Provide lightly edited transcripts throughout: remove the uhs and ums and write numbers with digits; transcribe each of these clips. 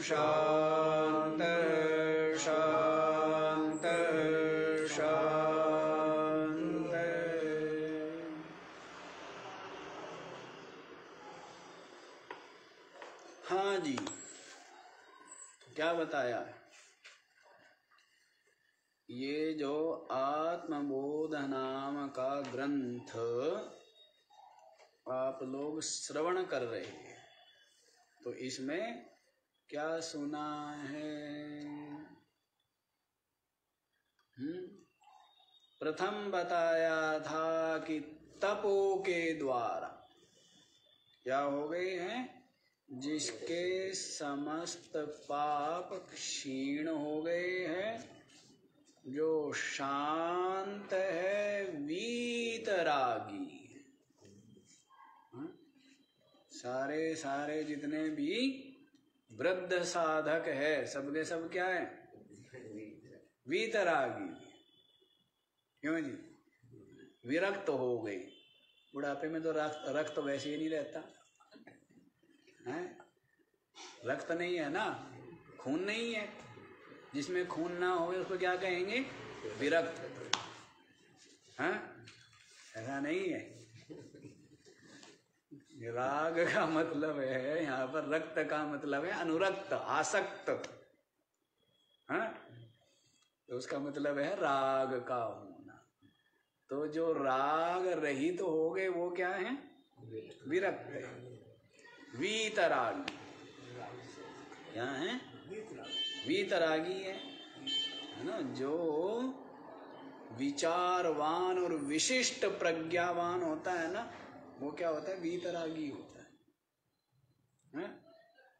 शांत शांत शांत। हाँ जी, क्या बताया? ये जो आत्मबोध नाम का ग्रंथ आप लोग श्रवण कर रहे हैं, तो इसमें क्या सुना है? प्रथम बताया था कि तपो के द्वारा क्या हो गए हैं? जिसके समस्त पाप क्षीण हो गए हैं, जो शांत है, वीतरागी। सारे सारे जितने भी वृद्ध साधक है, सबके सब क्या है? वीतरागी। क्यों जी? विरक्त हो गई। बुढ़ापे में तो रक्त वैसे ही नहीं रहता है, रक्त नहीं है ना, खून नहीं है। जिसमें खून ना हो उसको क्या कहेंगे? विरक्त। हाँ, ऐसा नहीं है। राग का मतलब है यहाँ पर, रक्त का मतलब है अनुरक्त, आसक्त। हाँ, तो उसका मतलब है राग का होना। तो जो राग रहित तो हो गए वो क्या है? विरक्त है, वीतरागी। क्या है? वीतरागी है ना। जो विचारवान और विशिष्ट प्रज्ञावान होता है ना, वो क्या होता है? वीतरागी होता है।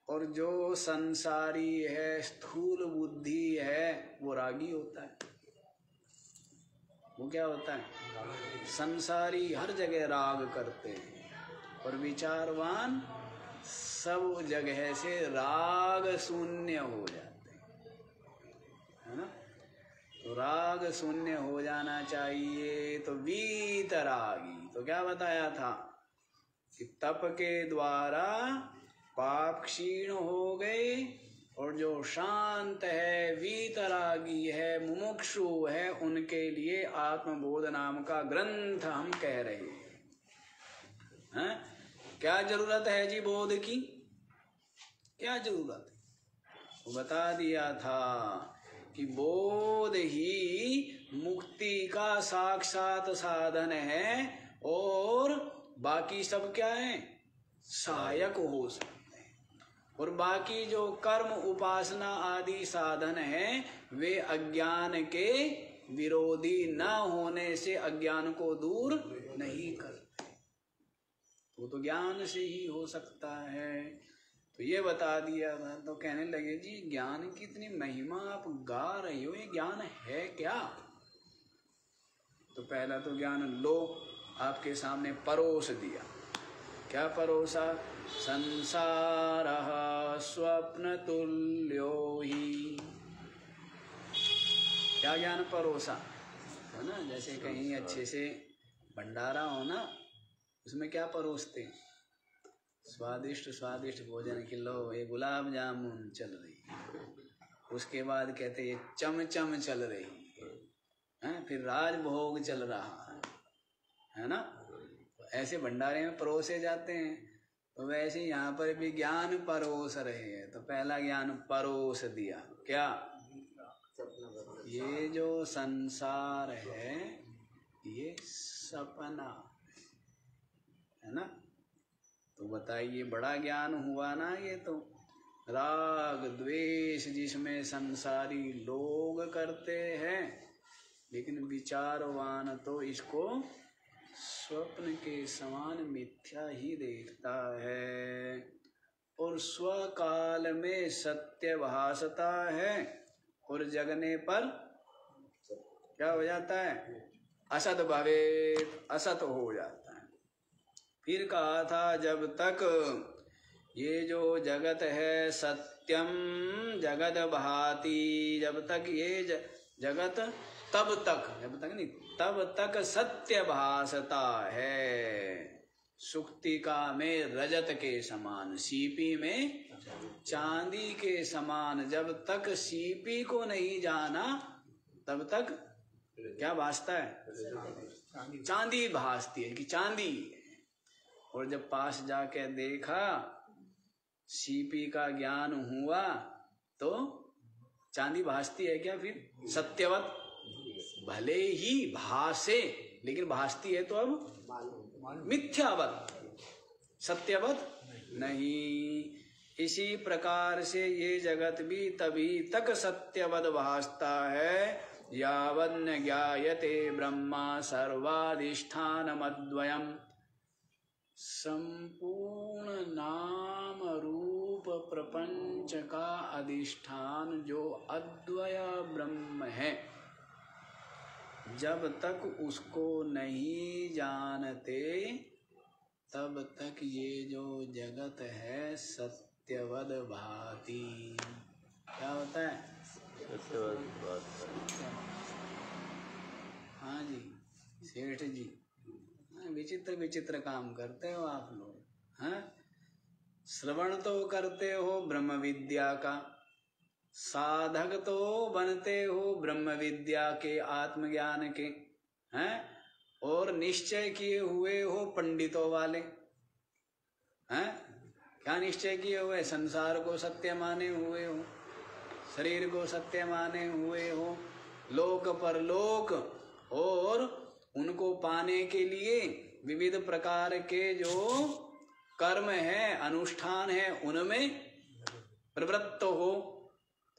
और जो संसारी है, स्थूल बुद्धि है, वो रागी होता है। वो क्या होता है? संसारी हर जगह राग करते हैं, और विचारवान सब जगह से राग शून्य हो जाते हैं, है ना। तो राग शून्य हो जाना चाहिए, तो वीतरागी। तो क्या बताया था कि तप के द्वारा पाप क्षीण हो गए, और जो शांत है, वीतरागी है, मुमुक्षु है, उनके लिए आत्मबोध नाम का ग्रंथ हम कह रहे हैं। क्या जरूरत है जी बोध की? क्या जरूरत है? वो बता दिया था कि बोध ही मुक्ति का साक्षात साधन है, और बाकी सब क्या है? सहायक हो सकते हैं। और बाकी जो कर्म, उपासना आदि साधन है, वे अज्ञान के विरोधी न होने से अज्ञान को दूर नहीं करते। वो तो ज्ञान से ही हो सकता है। तो ये बता दिया था। तो कहने लगे जी ज्ञान की इतनी महिमा आप गा रहे हो, ये ज्ञान है क्या? तो पहला तो ज्ञान लो, आपके सामने परोस दिया। क्या परोसा? संसारः स्वप्न तुल्यो ही। क्या ज्ञान परोसा है ना। जैसे कहीं अच्छे से भंडारा हो ना, उसमें क्या परोसते? स्वादिष्ट स्वादिष्ट भोजन की लो, ये गुलाब जामुन चल रही, उसके बाद कहते ये चमचम चल रही है, फिर राजभोग चल रहा है ना। ऐसे भंडारे में परोसे जाते हैं। तो वैसे यहाँ पर भी ज्ञान परोस रहे हैं। तो पहला ज्ञान परोस दिया। क्या? ये जो संसार है ये सपना है ना। तो बताइए, बड़ा ज्ञान हुआ ना ये। तो राग द्वेष जिसमें संसारी लोग करते हैं, लेकिन विचारवान तो इसको स्वप्न के समान मिथ्या ही देखता है, और स्वकाल में सत्य भासता है, और जगने पर क्या हो जाता है? असत भवेत, असत हो जाता है। फिर कहा था जब तक ये जो जगत है सत्यम जगत भाति, जब तक ये जगत, तब तक, जब तक नहीं, तब तक सत्य भासता है। सुक्तिका में रजत के समान, सीपी में चांदी के समान। जब तक सीपी को नहीं जाना तब तक क्या भासता है? चांदी भासती है कि चांदी है। और जब पास जाके देखा, सीपी का ज्ञान हुआ, तो चांदी भासती है क्या? फिर सत्यवत भले ही भासे, लेकिन भासती है तो अब मिथ्यावत, सत्यवत नहीं। इसी प्रकार से ये जगत भी तभी तक सत्यवत भासता है यावन्न ज्ञायते ब्रह्मा सर्वाधिष्ठानमद्वयम्। संपूर्ण नाम रूप प्रपंच का अधिष्ठान जो अद्वय ब्रह्म है, जब तक उसको नहीं जानते तब तक ये जो जगत है सत्यवद भाति। क्या होता है? सत्यवद भाति। हाँ जी सेठ जी, विचित्र विचित्र काम करते हो आप लोग। हाँ, श्रवण तो करते हो ब्रह्म विद्या का, साधक तो बनते हो ब्रह्म विद्या के, आत्मज्ञान के, हैं? और निश्चय किए हुए हो पंडितों वाले, हैं? क्या निश्चय किए हुए? संसार को सत्य माने हुए हो, शरीर को सत्य माने हुए हो, लोक परलोक और उनको पाने के लिए विविध प्रकार के जो कर्म है, अनुष्ठान है, उनमें प्रवृत्त हो।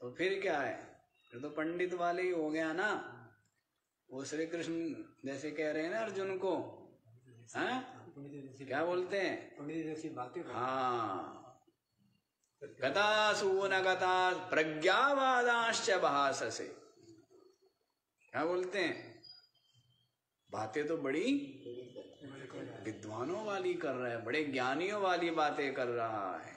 तो फिर क्या है? फिर तो पंडित वाले ही हो गया ना। वो श्री कृष्ण जैसे कह रहे हैं ना अर्जुन को, हैं? क्या बोलते हैं? पंडित जैसी बातें। हाँ, गतासु न गता प्रज्ञावादांश्च भाससे। क्या बोलते हैं? बातें तो बड़ी विद्वानों वाली कर रहा है, बड़े ज्ञानियों वाली बातें कर रहा है।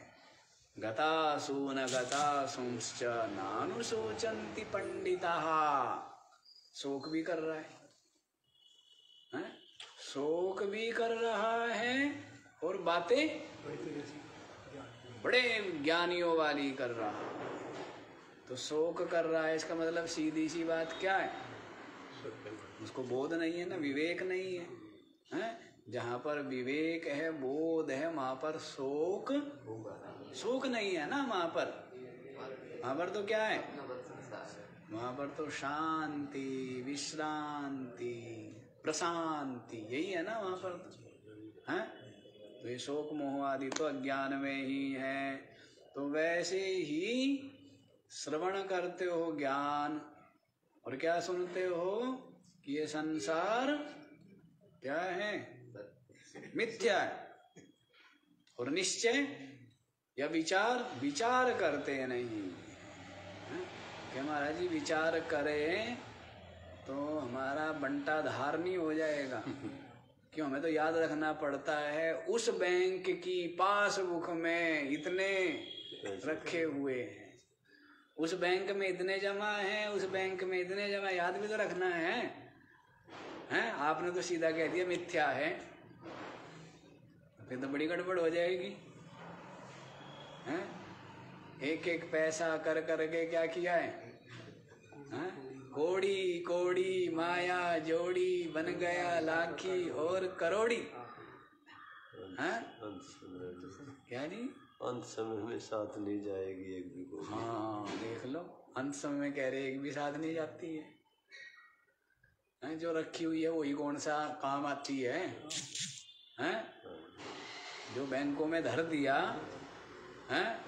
गतासु न गतासुंश्च नानुशोचन्ति पंडिताः। शोक भी कर रहा है, हैं? शोक भी कर रहा है और बातें बड़े ज्ञानियों वाली कर रहा है। तो शोक कर रहा है, इसका मतलब सीधी सी बात क्या है? उसको बोध नहीं है ना, विवेक नहीं है, हैं? जहाँ पर विवेक है, बोध है, वहां पर शोक नहीं है ना। वहां पर तो क्या है? वहां पर तो शांति, विश्रांति, प्रशांति, यही है ना वहां पर तो, हैं? तो ये शोक मोह आदि तो अज्ञान में ही है। तो वैसे ही श्रवण करते हो ज्ञान, और क्या सुनते हो कि ये संसार क्या है? मिथ्या है। और निश्चय या विचार करते नहीं। कि महाराज जी विचार करें तो हमारा बंटा धार नहीं हो जाएगा। क्यों? हमें तो याद रखना पड़ता है उस बैंक की पासबुक में इतने रखे हुए हैं, उस बैंक में इतने जमा हैं, उस बैंक में इतने जमा, याद भी तो रखना है, हैं? आपने तो सीधा कह दिया मिथ्या है, फिर तो बड़ी गड़बड़ हो जाएगी, हैं? एक एक पैसा कर करके क्या किया है, हैं? कोड़ी कोड़ी माया जोड़ी, बन गया लाखी और करोड़ी, हैं? क्या जी? अंत समय में साथ नहीं जाएगी एक भी कोई। हाँ देख लो, अंत समय में कह रहे एक भी साथ नहीं जाती है, हैं? जो रखी हुई है वही कौन सा काम आती है, हैं? जो बैंकों में धर दिया, हैं?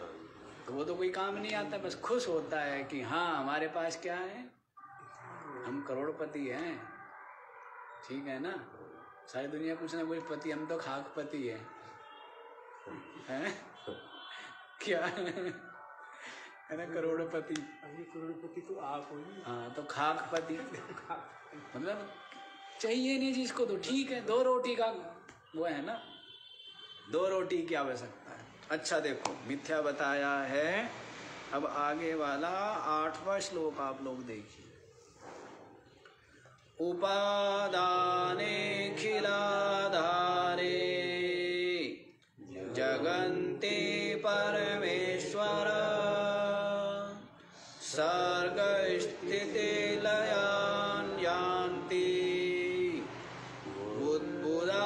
तो वो तो कोई काम नहीं आता, बस खुश होता है कि हाँ हमारे पास क्या है, हम करोड़पति हैं। ठीक है ना? सारी दुनिया कुछ ना कुछ पति, हम तो खाकपति हैं, हैं? क्या है ना? करोड़पति। करोड़पति तो आप हो। हाँ तो खाकपति मतलब चाहिए नहीं जिसको, तो ठीक है, 2 रोटी का वो है ना, 2 रोटी की आवश्यकता है। अच्छा देखो, मिथ्या बताया है। अब आगे वाला 8वां श्लोक आप लोग देखिए। उपादाने खिलाधारे जगन्ते परमेश्वरे सर्ग स्थिति लयान यान्ति बुद्बुदानि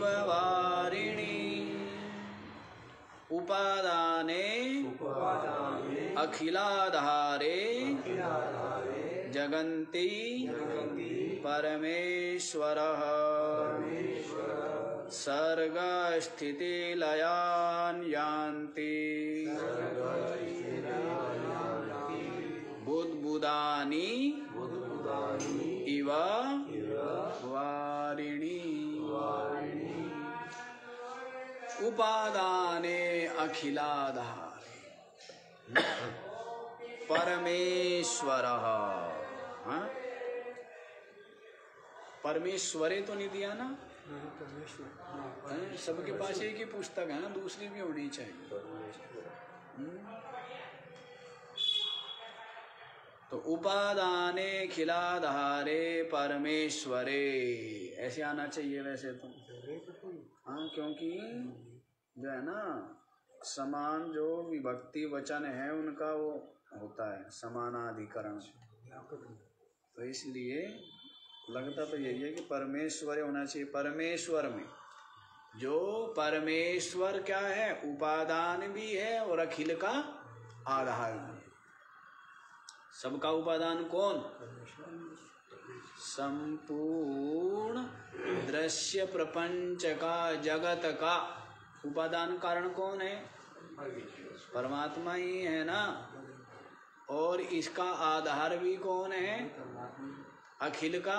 वारिणी उपादाने अखिलाधारे जगन्ति परमेश्वरः सर्ग स्थिति लयान यान्ति बुद्बुदानि इव वारिणी उपादाने अखिलाधारे परमेश्वरः। परमेश्वरे तो नहीं दिया ना, सबके पास एक ही पुस्तक है ना, दूसरी भी होनी चाहिए। तो उपादाने खिलाधारे परमेश्वरे ऐसे आना चाहिए वैसे तो। हाँ, क्योंकि जो है ना समान जो विभक्ति वचन है उनका वो होता है समानाधिकरण, तो इसलिए लगता तो यही है कि परमेश्वर होना चाहिए। परमेश्वर में जो परमेश्वर क्या है, उपादान भी है और अखिल का आधार भी है। सबका उपादान कौन? संपूर्ण दृश्य प्रपंच का, जगत का उपादान कारण कौन है? परमात्मा ही है ना। और इसका आधार भी कौन है? अखिल का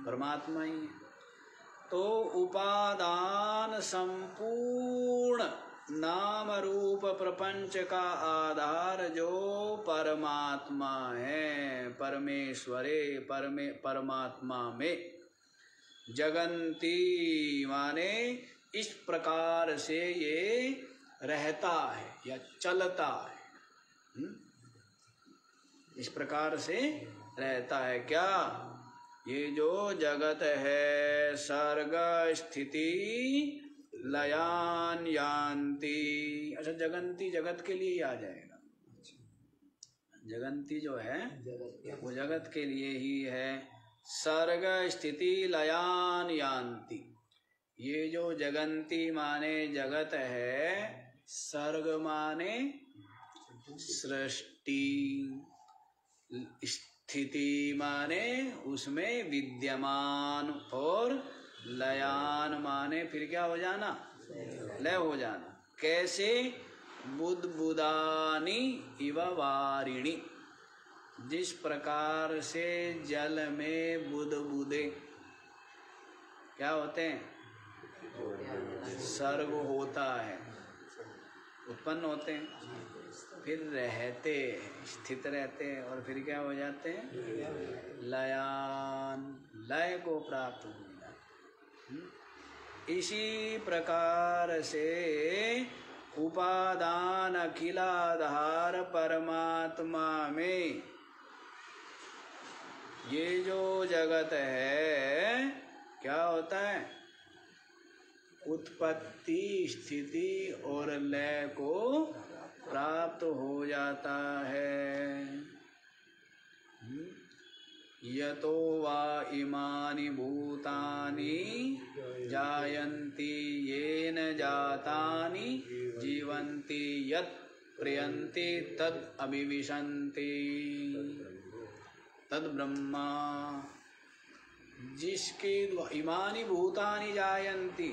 परमात्मा ही है। तो उपादान संपूर्ण नाम रूप प्रपंच का आधार जो परमात्मा है, परमेश्वरे परमात्मा में जगन्ति माने इस प्रकार से ये रहता है या चलता है। इस प्रकार से रहता है क्या? ये जो जगत है सर्ग स्थिति लयान यान्ति। अच्छा, जगन्ति जगत के लिए ही आ जाएगा। जगन्ति जो है वो जगत के लिए ही है। सर्ग स्थिति लयान यान्ति, ये जो जगन्ति माने जगत है, सर्ग माने सृष्टि, स्थिति माने उसमें विद्यमान, और लयान माने फिर क्या हो जाना? लय हो जाना। कैसे? बुद्बुदानि इव वारिणी, जिस प्रकार से जल में बुदबुदे क्या होते हैं? सर्ग होता है, उत्पन्न होते हैं, फिर रहते स्थित रहते हैं, और फिर क्या हो जाते हैं? लयान, लय को प्राप्त हो जाते। इसी प्रकार से उपादान अखिलाधार परमात्मा में ये जो जगत है क्या होता है? उत्पत्ति स्थिति और लय को प्राप्त हो जाता है। यतो वा इमानि भूतानि जायन्ति येन जातानि जीवन्ति यत् प्रयन्ति तद् अभिविशन्ति तद् ब्रह्मा। जिसके इमानि भूतानि जायन्ति,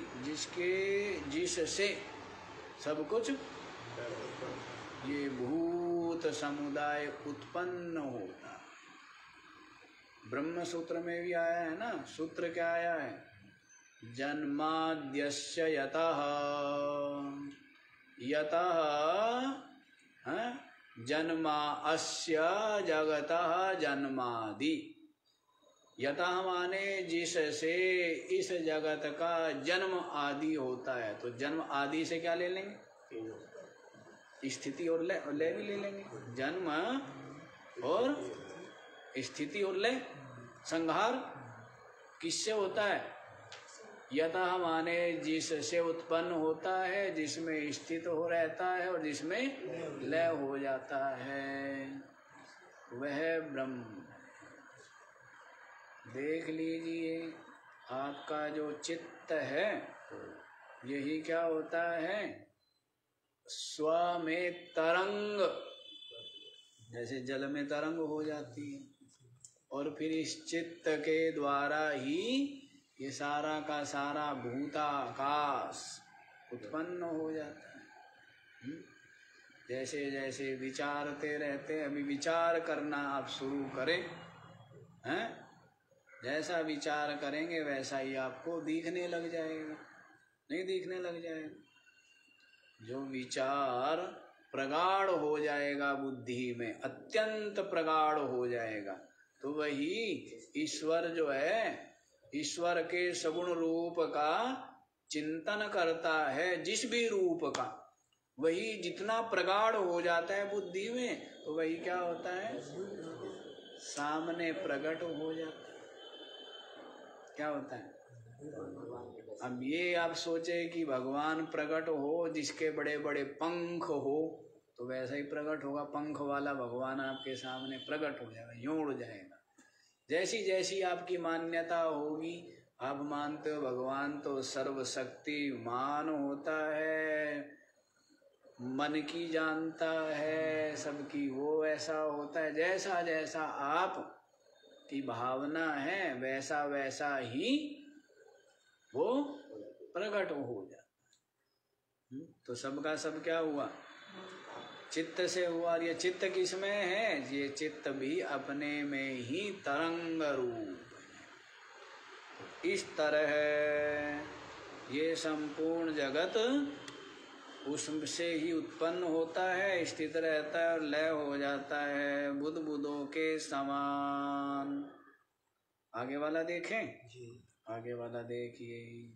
जिससे सब कुछ ये भूत समुदाय उत्पन्न होता। ब्रह्म सूत्र में भी आया है ना, सूत्र क्या आया है? जन्माद्यस्य यतः जन्मा अस्य जगतः जन्मादि। यतः माने जिससे इस जगत का जन्म आदि होता है। तो जन्म आदि से क्या ले लेंगे? स्थिति और लय भी ले लेंगे। जन्म और स्थिति और लय। संहार किससे होता है? यतः माने जिससे उत्पन्न होता है, जिसमें स्थित हो रहता है और जिसमें लय हो जाता है, वह ब्रह्म। देख लीजिए, आपका जो चित्त है यही क्या होता है, स्व में तरंग, जैसे जल में तरंग हो जाती है, और फिर इस चित्त के द्वारा ही ये सारा का सारा भूताकाश उत्पन्न हो जाता है। जैसे जैसे विचारते रहते, अभी विचार करना आप शुरू करें, हैं? जैसा विचार करेंगे वैसा ही आपको दिखने लग जाएगा, नहीं दिखने लग जाएगा। जो विचार प्रगाढ़ हो जाएगा बुद्धि में, अत्यंत प्रगाढ़ हो जाएगा, तो वही ईश्वर जो है, ईश्वर के सगुण रूप का चिंतन करता है, जिस भी रूप का, वही जितना प्रगाढ़ हो जाता है बुद्धि में, तो वही क्या होता है, सामने प्रकट हो जाता है। क्या होता है? अब ये आप सोचे कि भगवान प्रकट हो जिसके बड़े बड़े पंख हो, तो वैसा ही प्रकट होगा, पंख वाला भगवान आपके सामने प्रकट हो जाएगा, यूं उड़ जाएगा। जैसी जैसी आपकी मान्यता होगी, आप मानते हो भगवान तो सर्वशक्तिमान होता है, मन की जानता है सबकी, वो ऐसा होता है। जैसा जैसा आप की भावना है वैसा वैसा ही वो प्रकट हो जाता। तो सबका सब क्या हुआ, चित्त से हुआ। ये चित्त किसमें है? ये चित्त भी अपने में ही तरंग रूप है। इस तरह ये संपूर्ण जगत उससे ही उत्पन्न होता है, स्थित रहता है और लय हो जाता है, बुद्ध बुद्धों के समान। आगे वाला देखें जी। आगे वाला देखिए,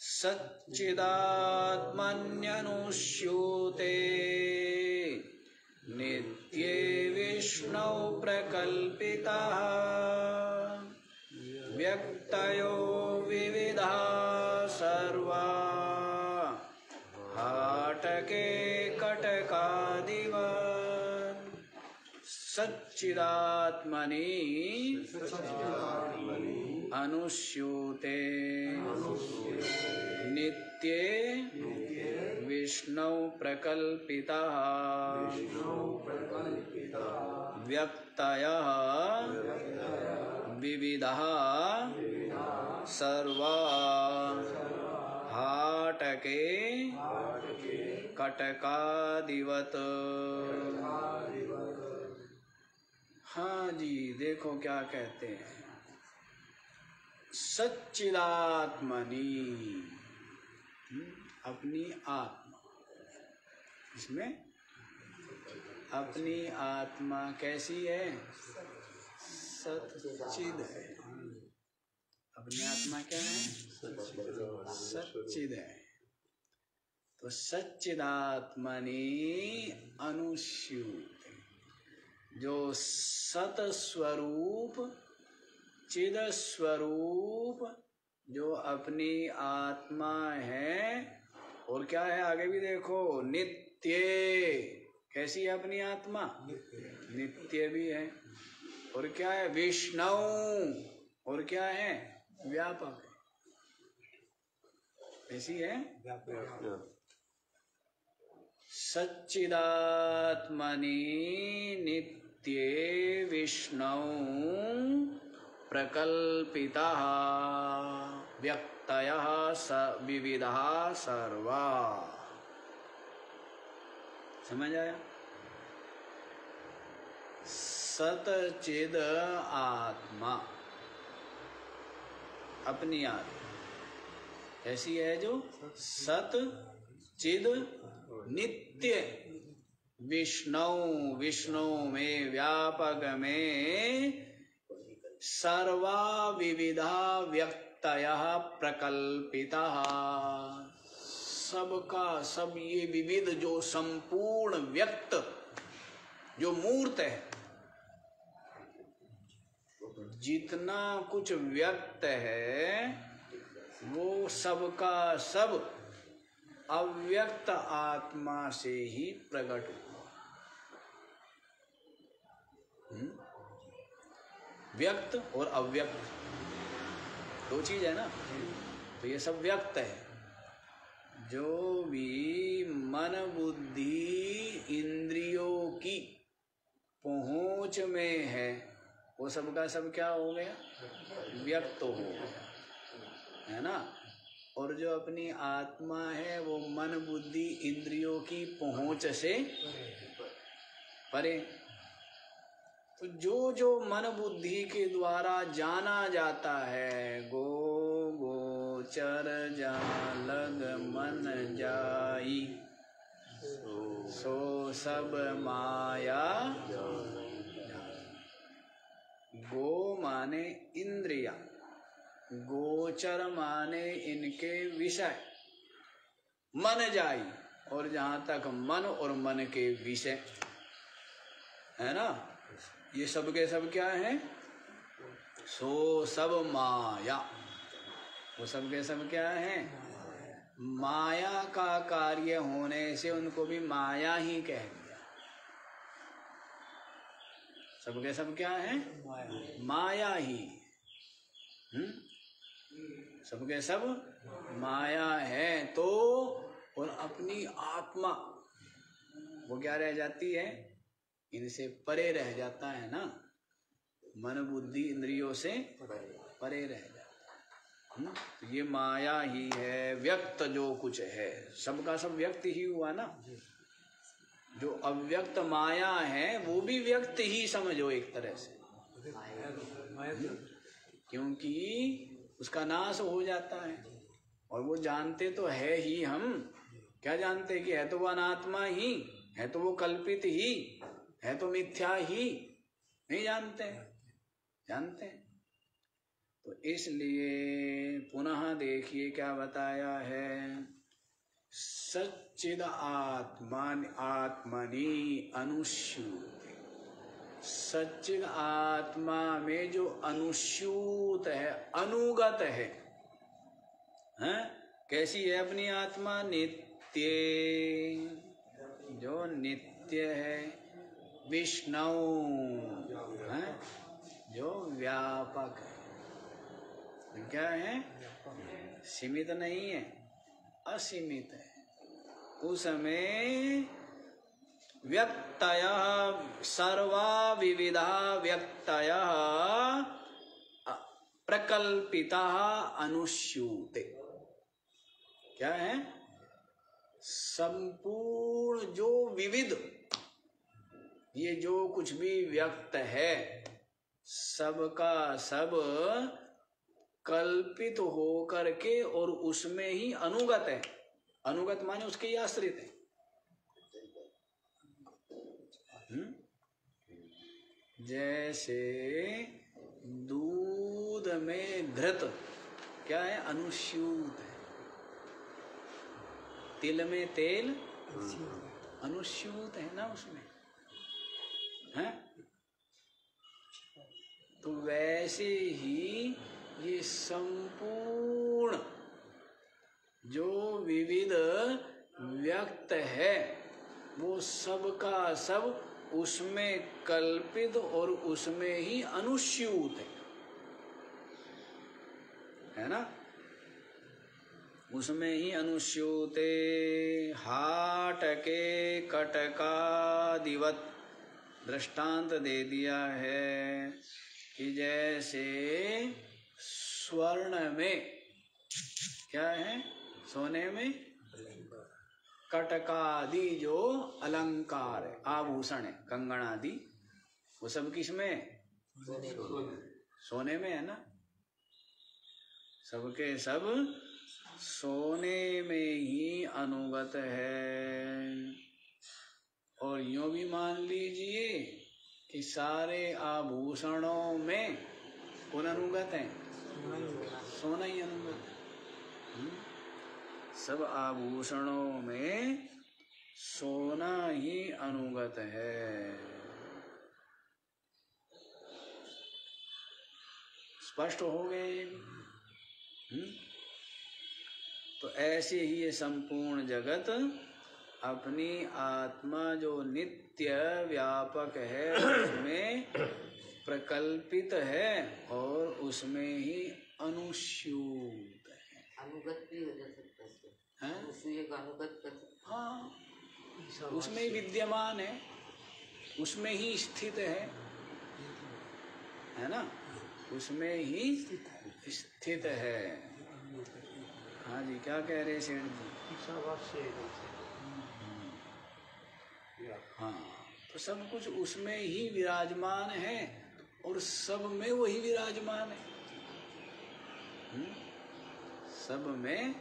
सच्चिदात्मन्यनुष्यूते नित्ये विष्णु प्रकल्पितः व्यक्तयो विविधा सर्वा हाटके कटकादिवत्। सच्चिदात्मनि अनुष्यूते नित्ये विष्णु प्रकल्पितः व्यक्तयः विविधः सर्वा हाटके कटकादिवत्। हाँ जी, देखो क्या कहते हैं, सच्चिदात्मनि, अपनी आत्मा, इसमें अपनी आत्मा कैसी है, सच्चिद है। अपनी आत्मा क्या है, सच्चिद है। तो सच्चिदात्मनि अनुस्यूत, जो सत स्वरूप चिद स्वरूप जो अपनी आत्मा है, और क्या है आगे भी देखो, नित्य, कैसी है अपनी आत्मा, नित्य भी है। और क्या है, विष्णु, और क्या है, व्यापक है। ऐसी है सच्चिदात्मनि नित्ये विष्णु प्रकल्पितः व्यक्तयः विविधः सर्वा। समझ आया? सतचिद आत्मा, अपनी आत्मा ऐसी है जो सत चिद नित्य विष्णु, विष्णु में व्यापक में सर्वा विविधा व्यक्तयः प्रकल्पितः, सबका सब ये विविध जो संपूर्ण व्यक्त जो मूर्त है, जितना कुछ व्यक्त है वो सबका सब अव्यक्त आत्मा से ही प्रकट हुआ। व्यक्त और अव्यक्त दो चीज है ना, तो ये सब व्यक्त है। जो भी मन बुद्धि इंद्रियों की पहुंच में है वो सबका सब क्या हो गया, व्यक्त हो गया, है ना। और जो अपनी आत्मा है वो मन बुद्धि इंद्रियों की पहुंच से परे। तो जो जो मन बुद्धि के द्वारा जाना जाता है, गो गोचर जालग मन जाई, सो सब माया। गो माने इंद्रिया, गोचर माने इनके विषय, मन जाई, और जहां तक मन और मन के विषय है ना, ये सब के सब क्या है, सो सब माया। वो सब के सब क्या है, माया का कार्य होने से उनको भी माया ही कह दिया। सब के सब क्या है, माया ही। सब के सब माया है। तो और अपनी आत्मा वो क्या रह जाती है, इनसे परे रह जाता है ना, मन बुद्धि इंद्रियों से परे रह जाता है। तो ये माया ही है, व्यक्त जो कुछ है सबका सब व्यक्त ही हुआ ना। जो अव्यक्त माया है वो भी व्यक्त ही समझो एक तरह से, क्योंकि उसका नाश हो जाता है। और वो जानते तो है ही, हम क्या जानते कि है तो वो अनात्मा ही है, तो वो कल्पित ही है, तो मिथ्या ही नहीं जानते, जानते हैं। तो इसलिए पुनः देखिए क्या बताया है, सच्चिद आत्मनि अनुस्यूते। सच्चिद आत्मा में जो अनुस्यूत है, अनुगत है, हैं? कैसी है अपनी आत्मा, नित्य, जो नित्य है, विष्णु है, जो व्यापक है। क्या है, सीमित नहीं है, असीमित है। उसमें व्यक्तयः सर्वा विविधा व्यक्तयः प्रकल्पितः अनुस्यूते। क्या है, संपूर्ण जो विविध, ये जो कुछ भी व्यक्त है सबका सब कल्पित हो करके और उसमें ही अनुगत है। अनुगत माने उसके ही आश्रित है। जैसे दूध में घृत क्या है, अनुस्यूत है। तिल में तेल अनुस्यूत है ना उसमें, है? तो वैसे ही ये संपूर्ण जो विविध व्यक्त है वो सबका सब उसमें कल्पित और उसमें ही अनुस्यूत है ना, उसमें ही अनुस्यूते। हाट के कटकादिवत दृष्टांत दे दिया है कि जैसे स्वर्ण में क्या है, सोने में कटकादि जो अलंकार है, आभूषण है, कंगन आदि, वो सब किस में, सोने में है ना। सबके सब सोने में ही अनुगत है। और यूं भी मान लीजिए कि सारे आभूषणों में कौन अनुगत है, सोना ही अनुगत है। सब आभूषणों में सोना ही अनुगत है। स्पष्ट हो गए ये भी। तो ऐसे ही ये संपूर्ण जगत अपनी आत्मा जो नित्य व्यापक है उसमें प्रकल्पित है और उसमें ही अनुस्यूत है। अनुगत भी हो जा सकता है, अनुगत कर सकते। हाँ, उसमें ही विद्यमान है, उसमें ही स्थित है ना, उसमें ही स्थित है। हाँ जी, क्या कह रहे सेठ जी? हाँ, तो सब कुछ उसमें ही विराजमान है और सब में वही विराजमान है। सब में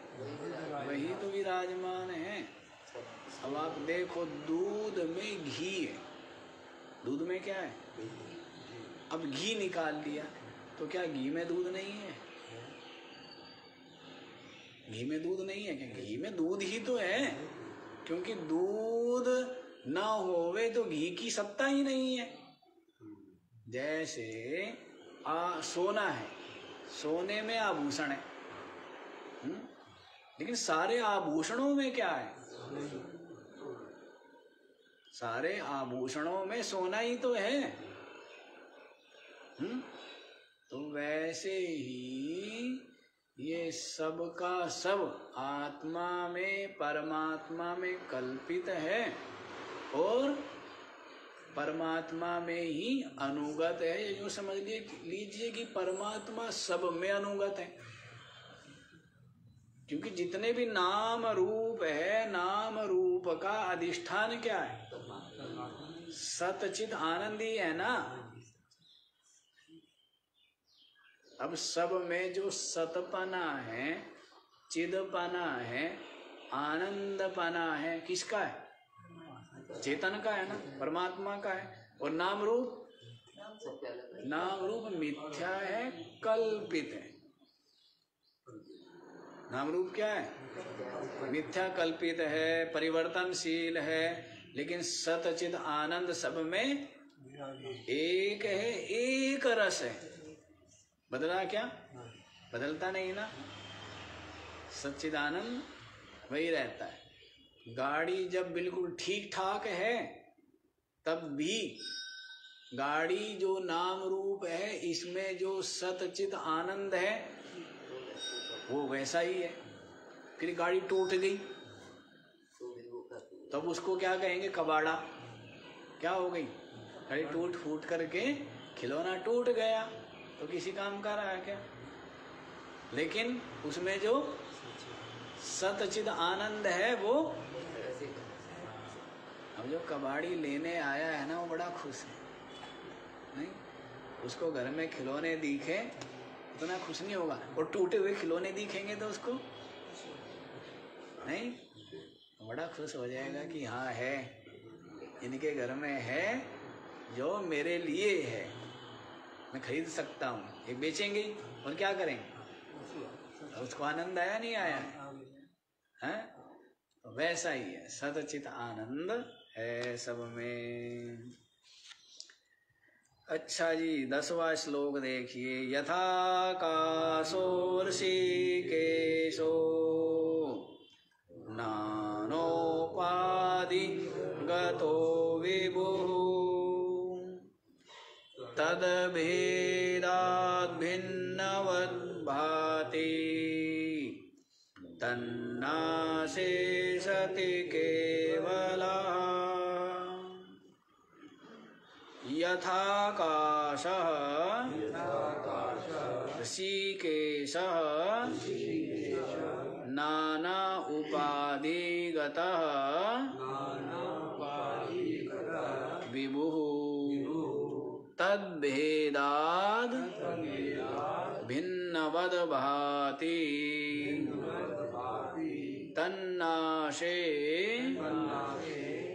वही तो विराजमान है। अब आप देखो, दूध में घी है, दूध में क्या है? अब घी निकाल लिया तो क्या घी में दूध नहीं है? घी में दूध नहीं है क्या? घी में दूध ही तो है, क्योंकि दूध ना होवे तो घी की सत्ता ही नहीं है। जैसे सोना है, सोने में आभूषण है, लेकिन सारे आभूषणों में क्या है? सारे आभूषणों में सोना ही तो है। तो वैसे ही ये सब का सब आत्मा में, परमात्मा में कल्पित है और परमात्मा में ही अनुगत है। ये जो समझ लीजिए कि परमात्मा सब में अनुगत है, क्योंकि जितने भी नाम रूप है, नाम रूप का अधिष्ठान क्या है? सतचित आनंद ही है ना। अब सब में जो सतपना है, चिदपना है, आनंदपना है, किसका है? चेतन का है ना, परमात्मा का है। और नाम रूप, नाम रूप मिथ्या है, कल्पित है। नाम रूप क्या है? मिथ्या कल्पित है, परिवर्तनशील है, लेकिन सतचित आनंद सब में एक है, एक रस है। बदला क्या? बदलता नहीं ना, सच्चिदानंद वही रहता है। गाड़ी जब बिल्कुल ठीक ठाक है तब भी गाड़ी जो नाम रूप है, इसमें जो सतचित आनंद है वो वैसा ही है। फिर गाड़ी टूट गई तब उसको क्या कहेंगे? कबाड़ा। क्या हो गई? गाड़ी टूट फूट करके खिलौना टूट गया, तो किसी काम का रहा क्या? लेकिन उसमें जो सतचिद आनंद है वो, अब जो कबाड़ी लेने आया है ना वो बड़ा खुश है, नहीं? उसको घर में खिलौने दिखे उतना खुश नहीं होगा, और टूटे हुए खिलौने दिखेंगे तो उसको नहीं, बड़ा खुश हो जाएगा कि हाँ है, इनके घर में है जो मेरे लिए है, मैं खरीद सकता हूँ। ये बेचेंगे और क्या करेंगे? उसको आनंद आया नहीं आया है? वैसा ही है, सतचित आनंद है सब में। अच्छा जी, 10वां श्लोक देखिए। यथाकाशोर्षि केशो नानोपाधि गतो विभुः तद्भेदाद् भिन्नवद् भाति तन्नाशेषति केवलः। यथाकाशः ऋषिकेशः नाना उपाधिगतः विभुः तद्भेदाद् भिन्नवद् भाति तन्नाशे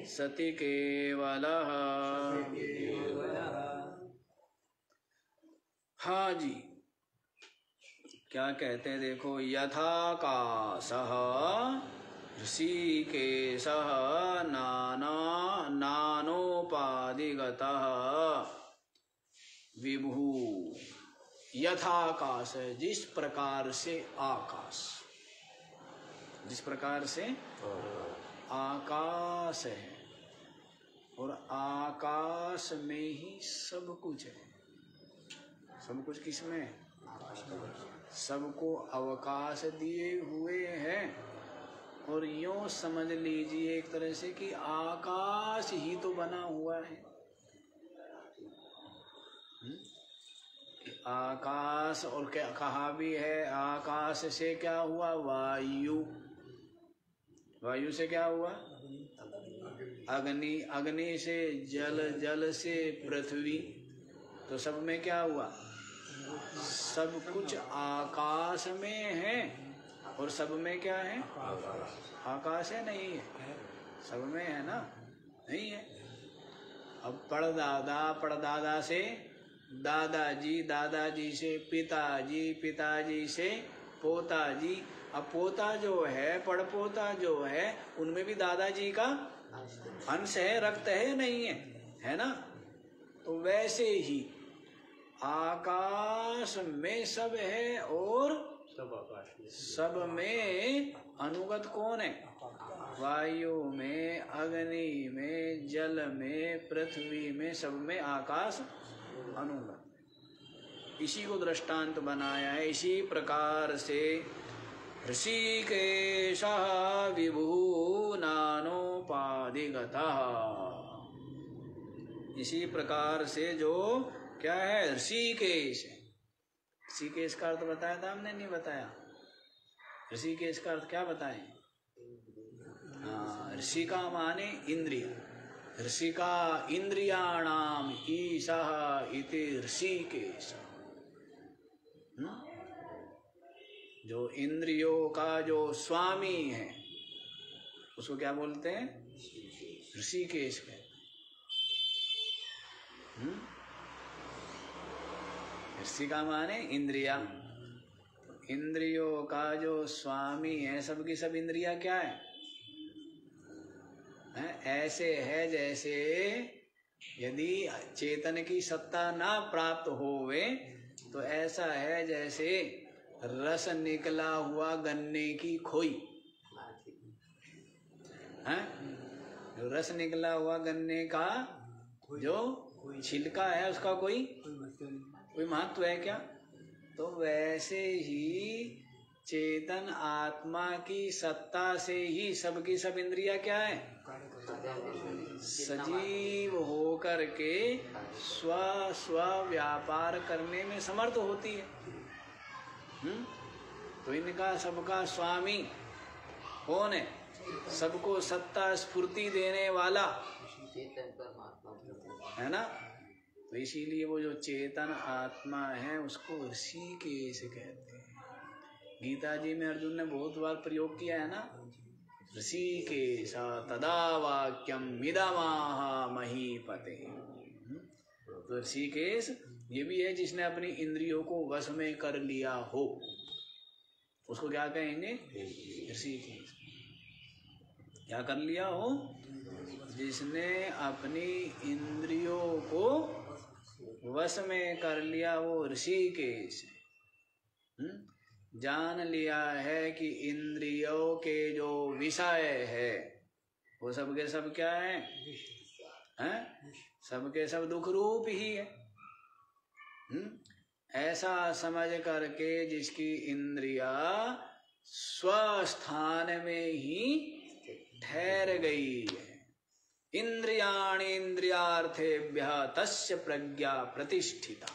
सति केवलः। हाँ जी, क्या कहते हैं देखो। यथाकाशः ऋषिकेशः नानोपाधिगतः विभु। यथाकाश है, जिस प्रकार से आकाश, जिस प्रकार से आकाश है और आकाश में ही सब कुछ है। सब कुछ किसमें? सबको अवकाश दिए हुए हैं। और यूं समझ लीजिए एक तरह से कि आकाश ही तो बना हुआ है। आकाश, और क्या कहा भी है, आकाश से क्या हुआ? वायु। वायु से क्या हुआ? अग्नि। अग्नि से जल, जल से पृथ्वी। तो सब में क्या हुआ? सब कुछ आकाश में है। और सब में क्या है? आकाश है? नहीं है? सब में है ना? नहीं है। अब पड़दादा, पड़दादा से दादाजी, दादाजी से पिताजी, पिताजी से पोताजी। अब पोता जो है, पड़पोता जो है, उनमें भी दादाजी का अंश है, रक्त है, नहीं है? है ना? तो वैसे ही आकाश में सब है और सब में अनुगत कौन है? वायु में, अग्नि में, जल में, पृथ्वी में, सब में आकाश अनुगत। इसी को दृष्टांत बनाया है। इसी प्रकार से ऋषिकेशः विभु नानोपाधिगतः। इसी प्रकार से जो क्या है? ऋषिकेश। ऋषिकेश का अर्थ बताया था हमने? नहीं बताया? ऋषिकेश का अर्थ क्या बताएं? हाँ, ऋषि का माने इंद्रिय। ऋषि का इंद्रियाणाम ईशः इति ऋषिकेश। जो इंद्रियों का जो स्वामी है उसको क्या बोलते हैं? ऋषिकेश कहते हैं। ऋषि का माने इंद्रिया। इंद्रियों का जो स्वामी है, सबकी सब इंद्रिया क्या है? ऐसे है जैसे यदि चेतन की सत्ता ना प्राप्त होवे तो ऐसा है जैसे रस निकला हुआ गन्ने की खोई है। जो रस निकला हुआ गन्ने का जो छिलका है उसका कोई महत्व है क्या? तो वैसे ही चेतन आत्मा की सत्ता से ही सबकी सब इंद्रिया क्या है? सजीव होकर के स्व व्यापार करने में समर्थ होती है। तो इनका सबका स्वामी कौन है? सबको सत्ता स्फूर्ति देने वाला है ना? तो इसीलिए वो जो चेतन आत्मा है उसको ऋषिकेश कहते हैं। गीता जी में अर्जुन ने बहुत बार प्रयोग किया है ना, ऋषिकेश तदा वाक्यम मिदमाह महीपते। तो ऋषिकेश ये भी है जिसने अपनी इंद्रियों को वश में कर लिया हो, उसको क्या कहेंगे? ऋषिकेश। क्या कर लिया हो? जिसने अपनी इंद्रियों को वश में कर लिया वो ऋषिकेश। जान लिया है कि इंद्रियों के जो विषय है वो सबके सब क्या है? हैं? सबके सब दुख रूप ही है। ऐसा समझ करके जिसकी इंद्रिया स्वस्थान में ही ठहर गई है। इंद्रियाणि इंद्रियार्थेभ्यः तस्य प्रज्ञा प्रतिष्ठिता।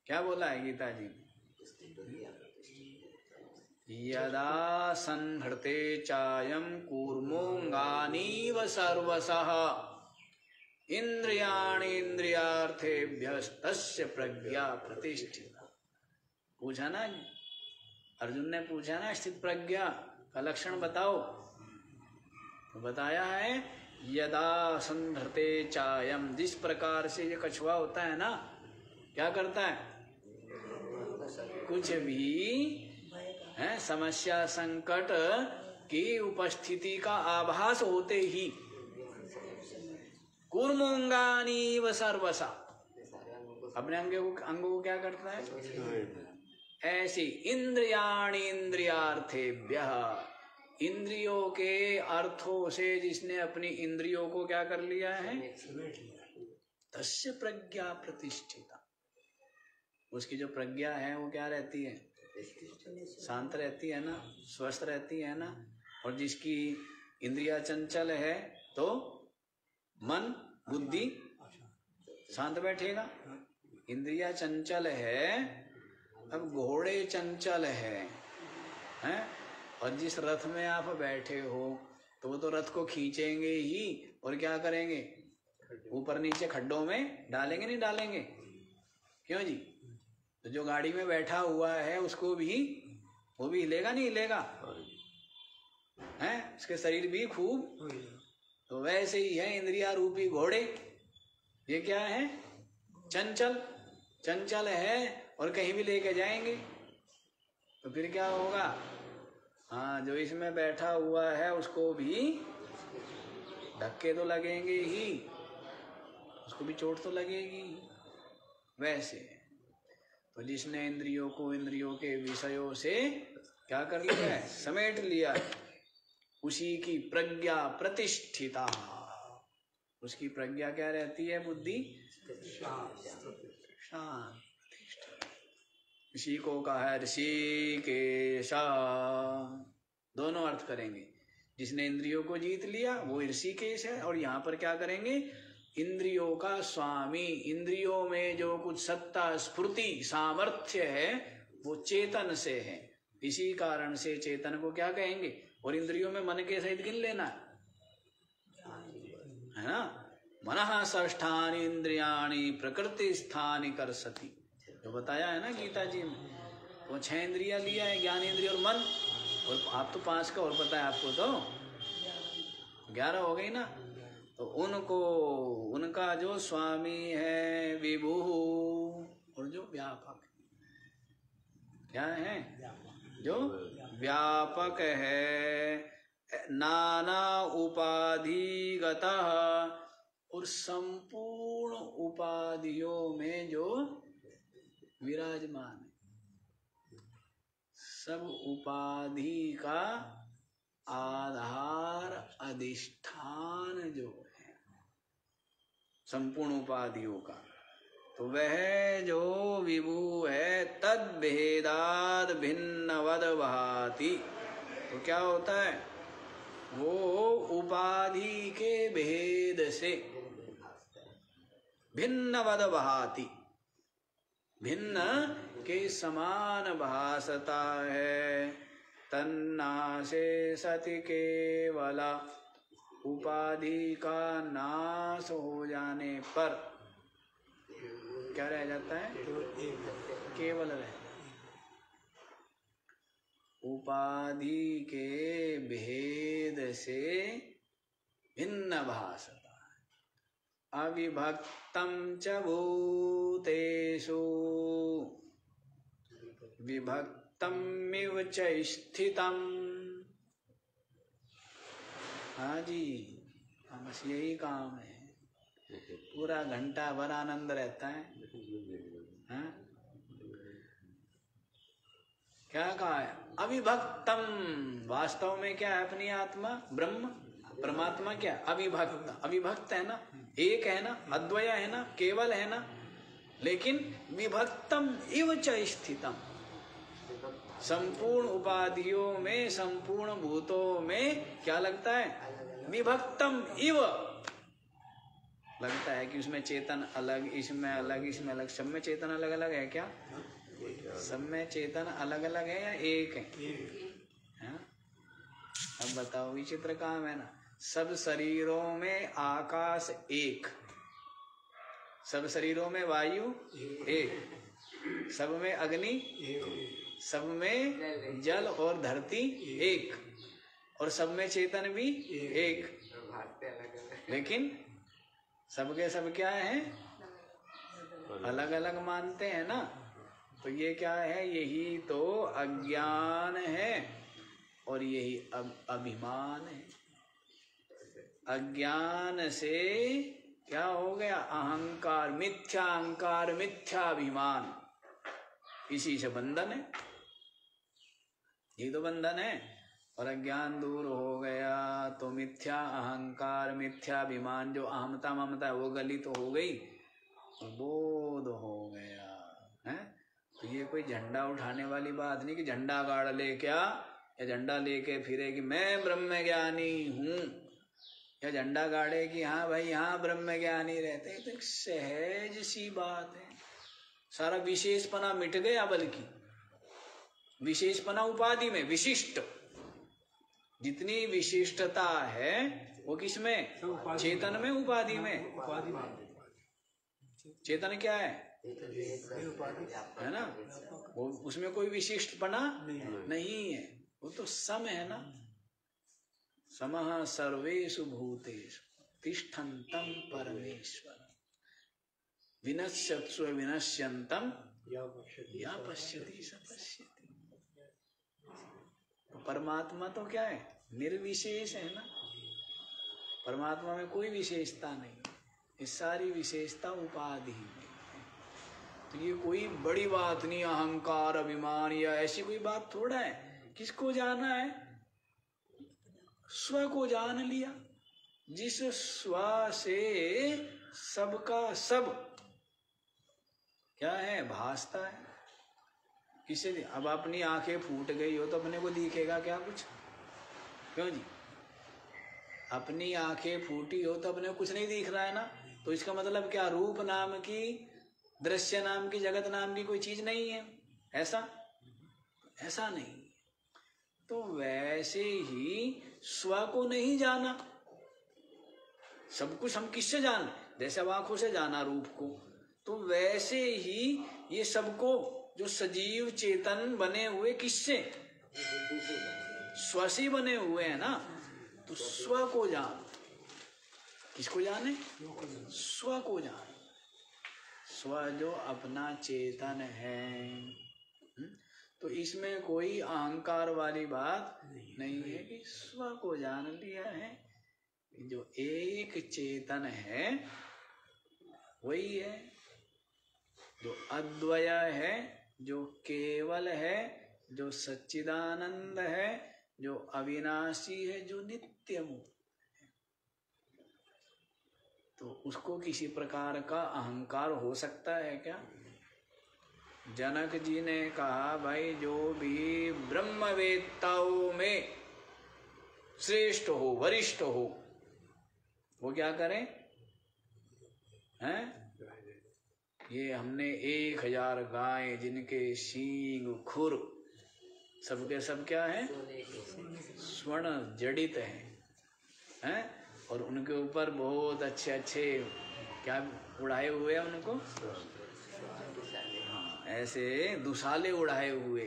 क्या बोला है गीता जी? यदा संहृते चायं कूर्मोऽङ्गानीव सर्वशः इंद्रियाणि इंद्रियार्थेभ्यस्तस्य प्रज्ञा प्रतिष्ठिता। पूछा ना, अर्जुन ने पूछा ना स्थित प्रज्ञा का लक्षण बताओ, तो बताया है यदा संहृते चायम। जिस प्रकार से ये कछुआ होता है ना, क्या करता है? कुछ भी है समस्या संकट की उपस्थिति का आभास होते ही कूर्मोऽङ्गानीव सर्वशः अपने अंगों को क्या करता है? ऐसी इंद्रियाणि इंद्रियार्थेभ्यः, इंद्रियों के अर्थों से जिसने अपनी इंद्रियों को क्या कर लिया है, तस्य प्रज्ञा प्रतिष्ठिता, उसकी जो प्रज्ञा है वो क्या रहती है, शांत रहती है ना, स्वस्थ रहती है ना। और जिसकी इंद्रिया चंचल है तो मन बुद्धि शांत बैठेगा। इंद्रिया चंचल है, अब घोड़े चंचल है, हैं? और जिस रथ में आप बैठे हो तो वो तो रथ को खींचेंगे ही और क्या करेंगे, ऊपर नीचे खड्डों में डालेंगे, नहीं डालेंगे, क्यों जी? तो जो गाड़ी में बैठा हुआ है उसको भी, वो भी हिलेगा नहीं हिलेगा, हैं? उसके शरीर भी खूब। तो वैसे ही है इंद्रिया रूपी घोड़े, ये क्या है, चंचल, चंचल है और कहीं भी लेके जाएंगे। तो फिर क्या होगा, हाँ, जो इसमें बैठा हुआ है उसको भी धक्के तो लगेंगे ही, उसको भी चोट तो लगेगी। वैसे तो जिसने इंद्रियों को इंद्रियों के विषयों से क्या कर लिया है, समेट लिया है, उसी की प्रज्ञा प्रतिष्ठिता, उसकी प्रज्ञा क्या रहती है, बुद्धि शांत। इसी को कहा है ऋषिकेशा। दोनों अर्थ करेंगे, जिसने इंद्रियों को जीत लिया वो ऋषिकेश है, और यहाँ पर क्या करेंगे, इंद्रियों का स्वामी, इंद्रियों में जो कुछ सत्ता स्फूर्ति सामर्थ्य है वो चेतन से है, इसी कारण से चेतन को क्या कहेंगे। और इंद्रियों में मन के सहित गिन लेना है ना, मनः षष्ठानि इंद्रियाणि प्रकृति स्थानि कर्षति, जो बताया है ना गीता जी में। तो 6 इंद्रिया लिया है, ज्ञान इंद्रिय और मन, और आप तो 5 का और पता है आपको, तो 11 हो गई ना। तो उनको, उनका जो स्वामी है विभु, और जो व्यापक, क्या है, जो व्यापक है, नाना उपाधिगतः, और संपूर्ण उपाधियों में जो विराजमान है, सब उपाधि का आधार अधिष्ठान जो है संपूर्ण उपाधियों का, तो वह जो विभु है तद भेदाद भिन्नवद भाति। तो क्या होता है, वो उपाधि के भेद से भिन्नवद भाति, भिन्न के समान भासता है। तन्नाशे सति केवला, उपाधि का नाश हो जाने पर क्या रह जाता है, केवल रह, उपाधि के भेद से भिन्न भासता है। अविभक्तम च भूतेषु विभक्तमिव च स्थितम्। हाँ जी, बस यही काम है, पूरा घंटा भर आनंद रहता है। हाँ? क्या कहा है, अविभक्तम, वास्तव में क्या है, अपनी आत्मा ब्रह्म परमात्मा क्या, अविभक्त, अविभक्त है ना, एक है ना, अद्वय है ना, केवल है ना, लेकिन विभक्तम इव च स्थितम, संपूर्ण उपाधियों में, संपूर्ण भूतों में क्या लगता है, विभक्तम इव, लगता है कि उसमें चेतन अलग, इसमें अलग, इसमें अलग, सब में चेतन अलग अलग है क्या, सब में चेतन अलग अलग है या एक है? अब बताओ, विचित्र काम है ना, सब शरीरों में आकाश एक, सब शरीरों में वायु एक, सब में अग्नि, सब में जल और धरती एक, और सब में चेतन भी एक, लेकिन सबके सब क्या है, अलग अलग मानते हैं ना। तो ये क्या है, यही तो अज्ञान है और यही अभिमान है। अज्ञान से क्या हो गया, अहंकार, मिथ्या अहंकार, मिथ्याभिमान, इसी से बंधन है, ये तो बंधन है। और अज्ञान दूर हो गया तो मिथ्या अहंकार, मिथ्या अभिमान, जो अहमता ममता है वो गली तो हो गई, बोध हो गया है। तो ये कोई झंडा उठाने वाली बात नहीं कि झंडा गाड़ ले क्या, या झंडा लेके फिरे कि मैं ब्रह्म ज्ञानी हूँ, या झंडा गाड़े कि हाँ भाई हाँ ब्रह्म ज्ञानी रहते। तो एक सहज सी बात है, सारा विशेषपना मिट गया, बल्कि विशेषपना उपाधि में, विशिष्ट जितनी विशिष्टता है वो किसमें, चेतन में, उपाधि में। चेतन क्या है ना, वो उसमें कोई विशिष्टपना नहीं है, वो तो सम है ना। समः सर्वेषु भूतेषु तिष्ठन्तं परमेश्वर विनश्यत्सु विनश्यन्तं या पश्यति स पश्यति। तो परमात्मा तो क्या है, निर्विशेष है ना। परमात्मा में कोई विशेषता नहीं, ये सारी विशेषता उपाधि में है। तो ये कोई बड़ी बात नहीं, अहंकार अभिमान या ऐसी कोई बात थोड़ा है। किसको जाना है, स्व को जान लिया, जिस स्व से सबका सब क्या है, भासता है। किसे, अब अपनी आंखें फूट गई हो तो अपने को दिखेगा क्या कुछ, क्यों जी? अपनी आंखें फूटी हो तो अपने को कुछ नहीं दिख रहा है ना। तो इसका मतलब क्या, रूप नाम की, दृश्य नाम की, जगत नाम की कोई चीज नहीं है, ऐसा ऐसा नहीं। तो वैसे ही स्व को नहीं जाना, सब कुछ हम किससे जान, जैसे अब आंखों से जाना रूप को, तो वैसे ही ये सबको जो सजीव चेतन बने हुए किससे, स्व से बने हुए हैं ना। तो स्व को जान, किसको जाने, स्व को जान, स्व जो अपना चेतन है। तो इसमें कोई अहंकार वाली बात नहीं है कि स्व को जान लिया है। जो एक चेतन है वही है, जो अद्वय है, जो केवल है, जो सच्चिदानंद है, जो अविनाशी है, जो नित्य मुक्त है। तो उसको किसी प्रकार का अहंकार हो सकता है क्या? जनक जी ने कहा, भाई जो भी ब्रह्मवेत्ताओं में श्रेष्ठ हो, वरिष्ठ हो, वो क्या करें, हैं? ये हमने 1000 गाय जिनके सींग खुर सबके सब क्या है, स्वर्ण जड़ित हैं, और उनके ऊपर बहुत अच्छे अच्छे क्या उड़ाए हुए हैं उनको, हाँ ऐसे दुसाले उड़ाए हुए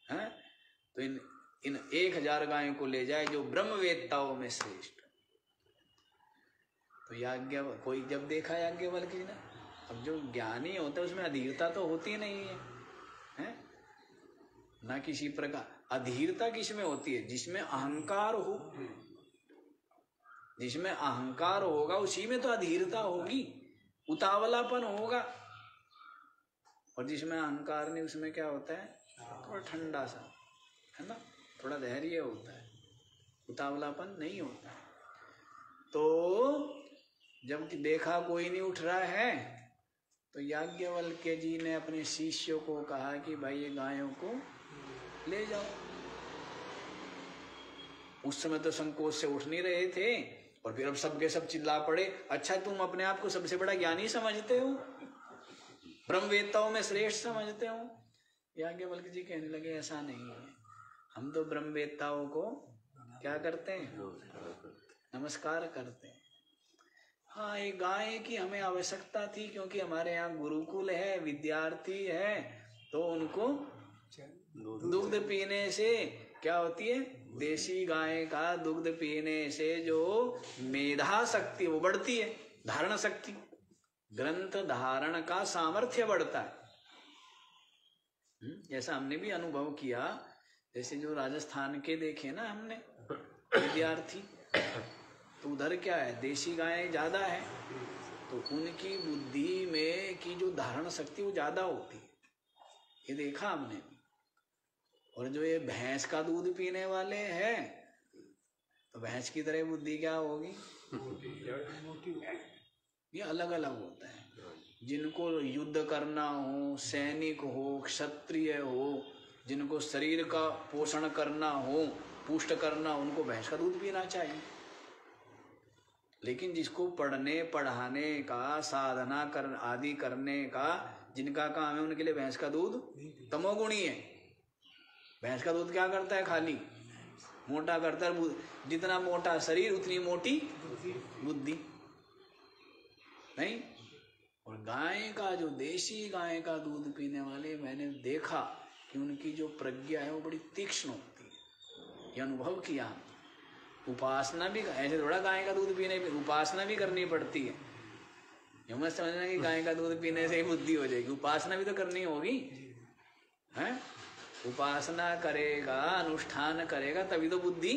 हैं। तो इन 1000 गायों को ले जाए जो ब्रह्मवेत्ताओं में श्रेष्ठ। तो याज्ञ कोई जब देखा याज्ञवल्क्य जी ने, अब जो ज्ञानी होता है उसमें अधीरता तो होती नहीं है, हैं? ना किसी प्रकार अधीरता किसमें होती है, जिसमें अहंकार हो, जिसमें अहंकार होगा उसी में तो अधीरता होगी, उतावलापन होगा। और जिसमें अहंकार नहीं उसमें क्या होता है, थोड़ा ठंडा सा, है ना, थोड़ा धैर्य होता है, उतावलापन नहीं होता। तो जब देखा कोई नहीं उठ रहा है तो याज्ञवल्क्य जी ने अपने शिष्यों को कहा कि भाई ये गायों को ले जाओ। उस समय तो संकोच से उठ नहीं रहे थे, और फिर अब सबके सब चिल्ला पड़े, अच्छा तुम अपने आप को सबसे बड़ा ज्ञानी समझते हो, ब्रह्मवेत्ताओं में श्रेष्ठ समझते हो? याज्ञवल्क्य जी कहने लगे, ऐसा नहीं है, हम तो ब्रह्मवेत्ताओं को क्या करते हैं, नमस्कार करते हैं। हाँ, एक गाय की हमें आवश्यकता थी क्योंकि हमारे यहाँ गुरुकुल है, विद्यार्थी है, तो उनको दुग्ध पीने से क्या होती है, देशी गाय का दुग्ध पीने से जो मेधा शक्ति वो बढ़ती है, धारण शक्ति, ग्रंथ धारण का सामर्थ्य बढ़ता है। जैसा हमने भी अनुभव किया, जैसे जो राजस्थान के देखे ना हमने विद्यार्थी, तो उधर क्या है, देशी गायें ज्यादा है, तो उनकी बुद्धि में की जो धारण शक्ति वो ज्यादा होती है। ये देखा हमने। और जो ये भैंस का दूध पीने वाले हैं तो भैंस की तरह बुद्धि क्या होगी? ये अलग अलग होता है। जिनको युद्ध करना हो, सैनिक हो, क्षत्रिय हो, जिनको शरीर का पोषण करना हो, पुष्ट करना, उनको भैंस का दूध पीना चाहिए। लेकिन जिसको पढ़ने पढ़ाने का, साधना कर आदि करने का जिनका काम है, उनके लिए भैंस का दूध तमोगुणी है। भैंस का दूध क्या करता है? खाली मोटा करता है। जितना मोटा शरीर उतनी मोटी बुद्धि नहीं। और गाय का, जो देशी गाय का दूध पीने वाले, मैंने देखा कि उनकी जो प्रज्ञा है वो बड़ी तीक्ष्ण होती है। ये अनुभव किया। उपासना भी ऐसे थोड़ा गाय का दूध पीने, उपासना भी करनी पड़ती है। ये मत समझना कि गाय का दूध पीने से ही बुद्धि हो जाएगी। उपासना भी तो करनी होगी, है? उपासना करेगा, अनुष्ठान करेगा, तभी तो बुद्धि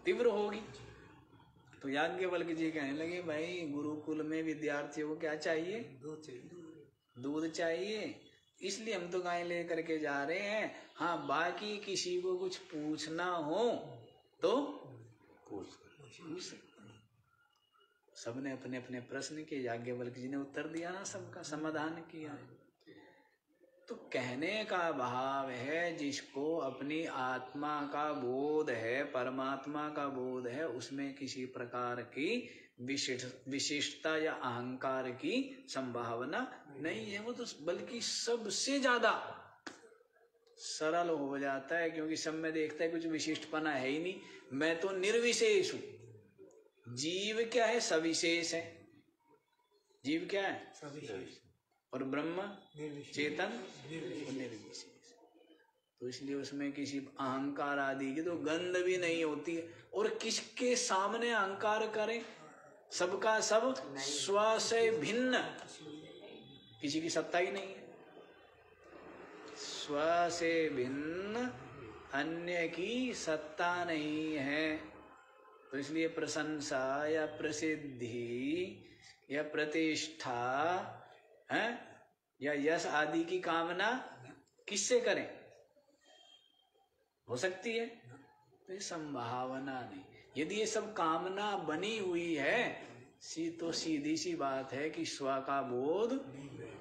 तीव्र होगी। तो याज्ञवल्क्य जी कहने लगे, भाई गुरुकुल में विद्यार्थियों को क्या चाहिए? दूध चाहिए। इसलिए हम तो गाय लेकर के जा रहे हैं। हाँ, बाकी किसी को कुछ पूछना हो तो पूछ सकते। सबने अपने अपने प्रश्न के, याज्ञवल्क्य जी ने उत्तर दिया ना, सबका समाधान किया है। तो कहने का भाव है, जिसको अपनी आत्मा का बोध है, परमात्मा का बोध है, उसमें किसी प्रकार की विशिष्टता या अहंकार की संभावना नहीं है। वो तो बल्कि सबसे ज्यादा सरल हो जाता है, क्योंकि सब में देखता है कुछ विशिष्टपना है ही नहीं। मैं तो निर्विशेष हूं। जीव क्या है? सविशेष है। जीव क्या है? सविशेष। और ब्रह्म चेतन निर्विशेष। तो इसलिए उसमें किसी अहंकार आदि की तो गंध भी नहीं होती है। और किसके सामने अहंकार करें? सबका सब स्व से भिन्न, किसी की सत्ता ही नहीं है। स्व से भिन्न अन्य की सत्ता नहीं है। तो इसलिए प्रशंसा या प्रसिद्धि या प्रतिष्ठा है या यश आदि की कामना किससे करें? हो सकती है? तो ये संभावना नहीं। यदि ये सब कामना बनी हुई है तो सीधी सी बात है कि स्व का बोध,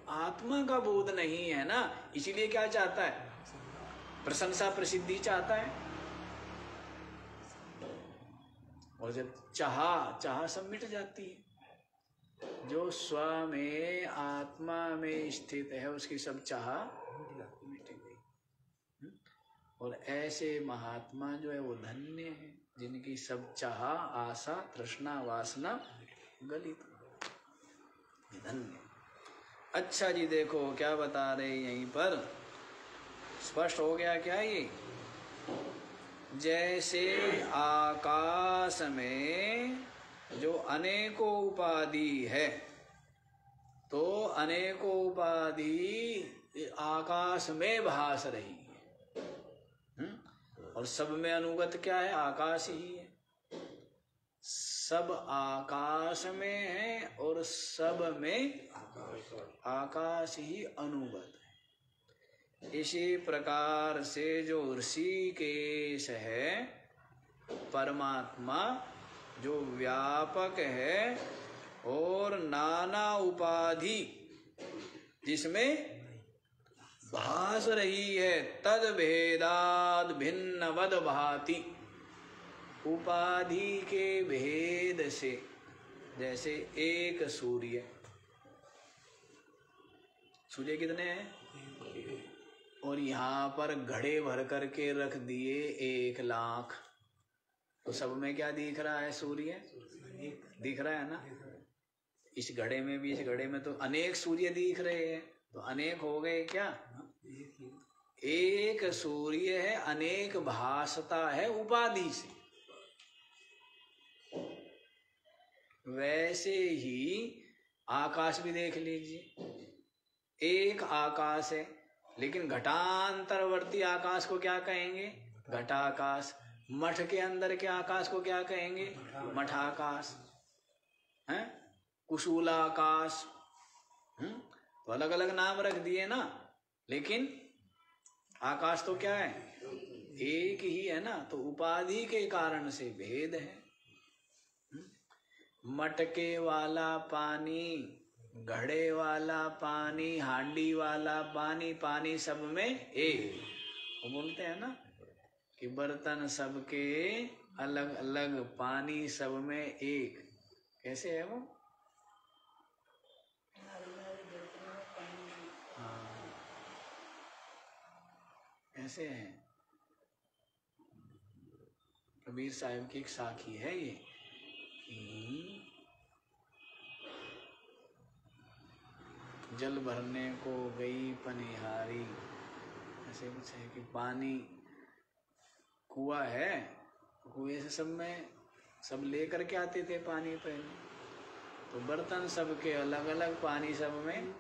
आत्मा का बोध नहीं है ना। इसीलिए क्या चाहता है? प्रशंसा प्रसिद्धि चाहता है। और जब चाह सब मिट जाती है। जो स्व में, आत्मा में स्थित है, उसकी सब चाह मिट गई। और ऐसे महात्मा जो है वो धन्य है, जिनकी सब चाह, आशा, तृष्णा, वासना गलित। धन्य। अच्छा जी, देखो क्या बता रहे यहीं पर, स्पष्ट हो गया क्या? ये जैसे आकाश में जो अनेकों उपाधि है, तो अनेकों उपाधि आकाश में भास रही है। और सब में अनुगत क्या है? आकाश ही है। सब आकाश में है और सब में आकाश ही अनुगत है। इसी प्रकार से जो ऋषिकेश है, परमात्मा जो व्यापक है और नाना उपाधि जिसमें भास रही है, तद भेदाद भिन्नवद भाति। उपाधि के भेद से, जैसे एक सूर्य, सूर्य कितने हैं? और यहाँ पर घड़े भर करके रख दिए 1,00,000, तो सब में क्या दिख रहा है? सूर्य दिख रहा है ना। इस घड़े में भी, इस घड़े में तो अनेक सूर्य दिख रहे हैं, तो अनेक हो गए क्या? एक सूर्य है, अनेक भासता है उपाधि से। वैसे ही आकाश भी देख लीजिए, एक आकाश है, लेकिन घटांतरवर्ती आकाश को क्या कहेंगे? घटाकाश। मठ के अंदर के आकाश को क्या कहेंगे? मठाकाश है, कुशूलाकाश। तो अलग अलग नाम रख दिए ना। लेकिन आकाश तो क्या है, एक ही है ना, तो उपाधि के कारण से भेद है। मटके वाला पानी, घड़े वाला पानी, हांडी वाला पानी, पानी सब में एक। वो बोलते हैं ना कि बर्तन सबके अलग अलग, पानी सब में एक। कैसे है वो? हाँ, कैसे है? कबीर साहब की एक साखी है ये कि जल भरने को गई पनिहारी, ऐसे कुछ है कि पानी, कुआं है, कुएं से सब में सब लेकर के आते थे पानी पहले, तो बर्तन सबके अलग अलग, पानी सब में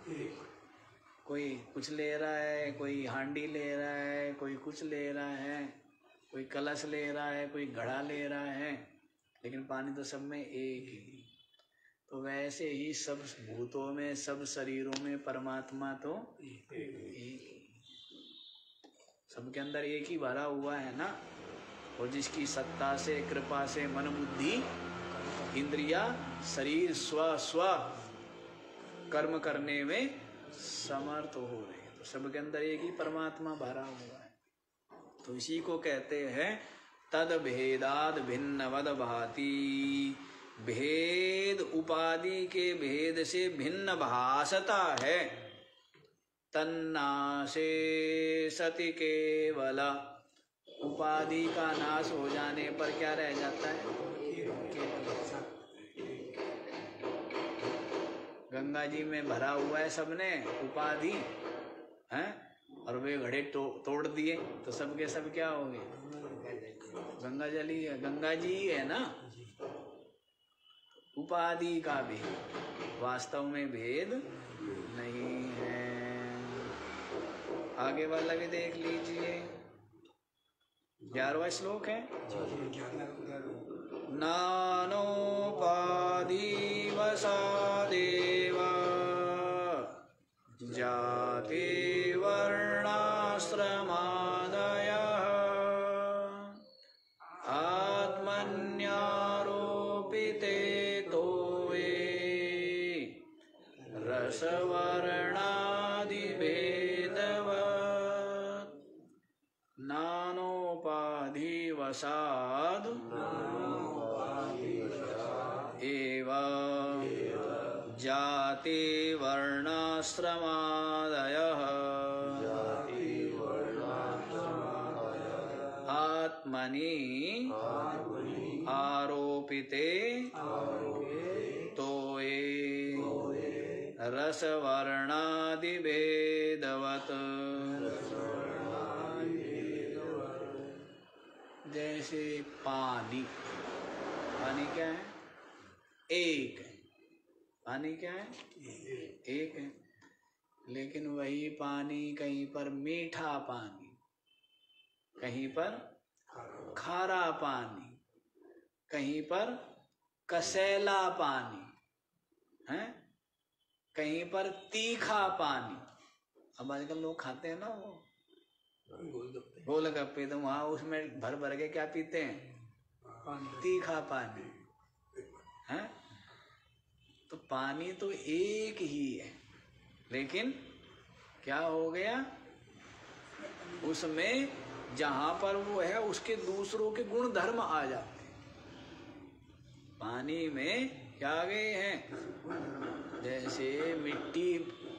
कोई कुछ ले रहा है, कोई हांडी ले रहा है, कोई कुछ ले रहा है, कोई कलश ले रहा है, कोई घड़ा ले रहा है, लेकिन पानी तो सब में एक ही। तो वैसे ही सब भूतों में, सब शरीरों में परमात्मा तो एक ही, सबके अंदर एक ही भरा हुआ है ना। और जिसकी सत्ता से, कृपा से मन बुद्धि इंद्रिया शरीर स्व कर्म करने में समर्थ हो रहे हैं, तो सबके अंदर एक ही परमात्मा भरा हुआ है। तो इसी को कहते हैं तद भेदाद भिन्नवद भाति। भेद उपाधि के भेद से भिन्न भासता है। तन्नाशे सति केवल, उपाधि का नाश हो जाने पर क्या रह जाता है? गंगा जी में भरा हुआ है सबने उपाधि हैं, और वे घड़े तोड़ दिए तो सबके सब क्या हो गए? गंगा जल ही है, गंगा जी ही है ना। उपाधि का भेद, वास्तव में भेद नहीं है। आगे वाला भी देख लीजिए, 11वां श्लोक है। नानोपाधि वसादेव जाति वर्णाश्रमादयः आत्मन्यारोपिते तोये रसवर्णादिभेदवत्। नानोपाधि वसाद एव जाति वर्णाश्रमादयः आत्मनि आरोपिते तोये रसवर्णादिभेदवत्। जैसे पानी, पानी क्या है? एक है। पानी क्या है? एक है। लेकिन वही पानी कहीं पर मीठा पानी, कहीं पर खारा पानी, कहीं पर कसैला पानी है, कहीं पर तीखा पानी। अब आजकल लोग खाते हैं ना वो गोलगप्पे, तो वहां उसमें भर भर के क्या पीते हैं? तीखा पानी है। तो पानी तो एक ही है, लेकिन क्या हो गया उसमें, जहां पर वो है उसके दूसरों के गुण धर्म आ जाते हैं। पानी में क्या आ गए हैं? जैसे मिट्टी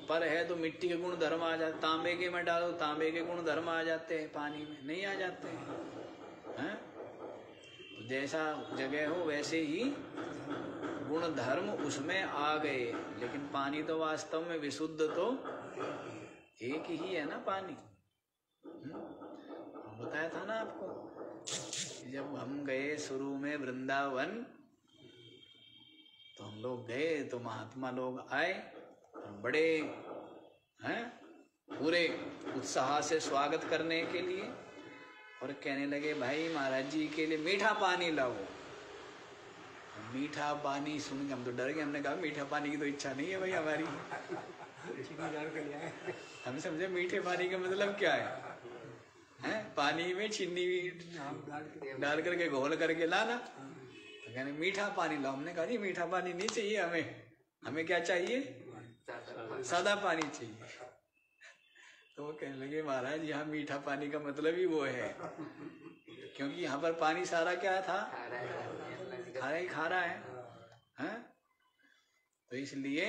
पर है तो मिट्टी के गुण धर्म आ जाते, तांबे के में डालो तांबे के गुण धर्म आ जाते हैं, पानी में नहीं आ जाते हैं। तो जैसा जगह हो वैसे ही गुण धर्म उसमें आ गए, लेकिन पानी तो वास्तव में विशुद्ध तो एक ही है ना पानी। बताया था ना आपको, जब हम गए शुरू में वृंदावन, तो हम लोग गए तो महात्मा लोग आए और बड़े हैं पूरे उत्साह से स्वागत करने के लिए, और कहने लगे भाई महाराज जी के लिए मीठा पानी लाओ। मीठा पानी सुन के हम तो डर गए, हमने कहा मीठा पानी की तो इच्छा नहीं है भाई हमारी। हम समझे मीठे पानी का मतलब क्या है? हैं? पानी में चीनी डाल करके घोल करके लाना, तो कहने मीठा पानी लाओ। हमने कहा जी मीठा पानी नहीं चाहिए हमें क्या चाहिए? सादा पानी चाहिए। तो वो कहने लगे महाराज यहाँ मीठा पानी का मतलब ही वो है, क्योंकि यहाँ पर पानी सारा क्या था? खारा है, हैं? तो इसलिए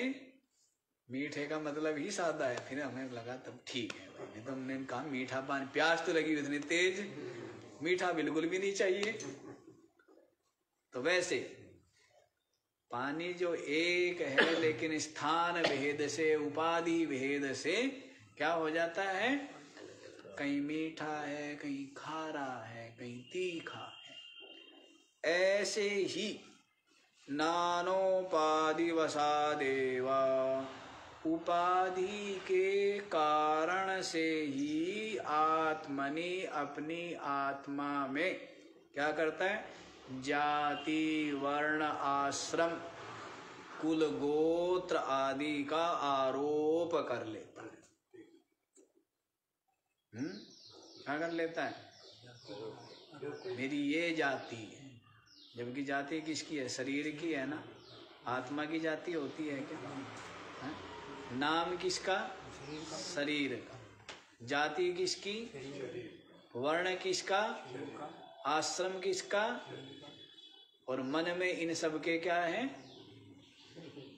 मीठे का मतलब ही सादा है। फिर हमें लगा तब ठीक है भाई, नहीं तो हमने कहा मीठा पानी, प्यास तो लगी इतनी तेज, मीठा बिल्कुल भी नहीं चाहिए। तो वैसे पानी जो एक है, लेकिन स्थान भेद से, उपाधि भेद से क्या हो जाता है? कहीं मीठा है, कहीं खारा है, कहीं तीखा है। ऐसे ही नानोपाधि वसादेवा, उपाधि के कारण से ही आत्मनि, अपनी आत्मा में क्या करता है? जाति, वर्ण, आश्रम, कुल, गोत्र आदि का आरोप कर लेता है। क्या कर लेता है? मेरी ये जाति है, जबकि जाति किसकी है? शरीर की है ना। आत्मा की जाति होती है क्या? है? नाम किसका? शरीर का। जाति किसकी? वर्ण किसका? आश्रम किसका? और मन में इन सब के क्या है?